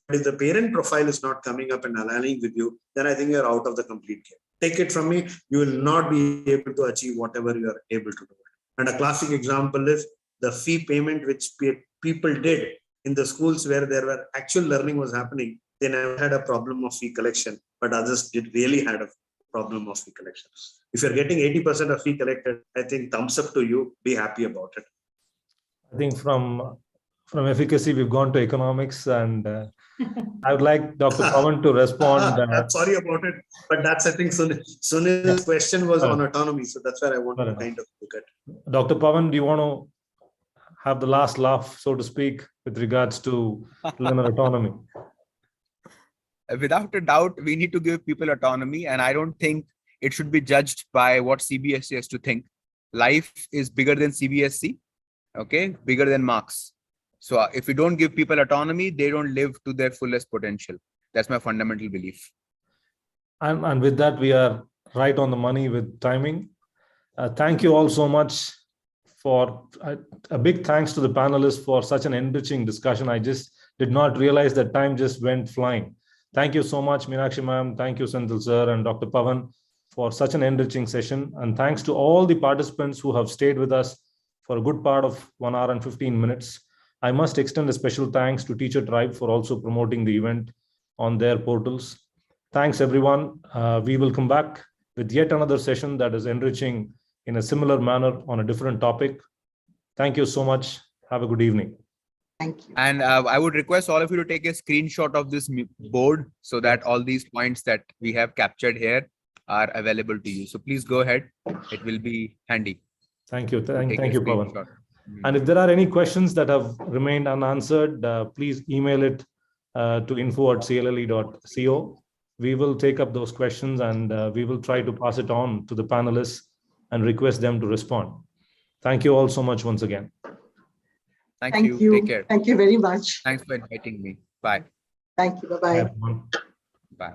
but if the parent profile is not coming up and aligning with you, then I think you're out of the complete game. Take it from me, you will not be able to achieve whatever you are able to do. And a classic example is the fee payment which people did in the schools where there were actual learning was happening. They never had a problem of fee collection, but others did really had a problem of fee collection. If you're getting 80% of fee collected, I think thumbs up to you, be happy about it. I think from efficacy, we've gone to economics, and I would like Dr. Pavan to respond. I'm sorry about it, but that's, I think, Sunil's question was on autonomy. So that's where I want to kind of look at. Dr. Pavan, do you want to have the last laugh, so to speak, with regards to learner autonomy? Without a doubt, we need to give people autonomy, and I don't think it should be judged by what CBSE has to think. Life is bigger than CBSE, okay, bigger than marks. So if we don't give people autonomy, they don't live to their fullest potential. That's my fundamental belief. And with that, we are right on the money with timing. Thank you all so much for a big thanks to the panelists for such an enriching discussion. I just did not realize that time just went flying. Thank you so much, Meenakshi ma'am. Thank you, Senthil sir and Dr. Pavan, for such an enriching session. And thanks to all the participants who have stayed with us for a good part of 1 hour and 15 minutes. I must extend a special thanks to Teacher Tribe for also promoting the event on their portals. Thanks, everyone. We will come back with yet another session that is enriching in a similar manner on a different topic. Thank you so much. Have a good evening. Thank you. And I would request all of you to take a screenshot of this board so that all these points that we have captured here are available to you. So please go ahead. It will be handy. Thank you. Thank you, Pavan. Mm-hmm. And if there are any questions that have remained unanswered, please email it to info@clle.co. We will take up those questions, and we will try to pass it on to the panelists and request them to respond. Thank you all so much once again. Thank you. Take care. Thank you very much. Thanks for inviting me. Bye. Thank you. Bye-bye. Bye. Bye.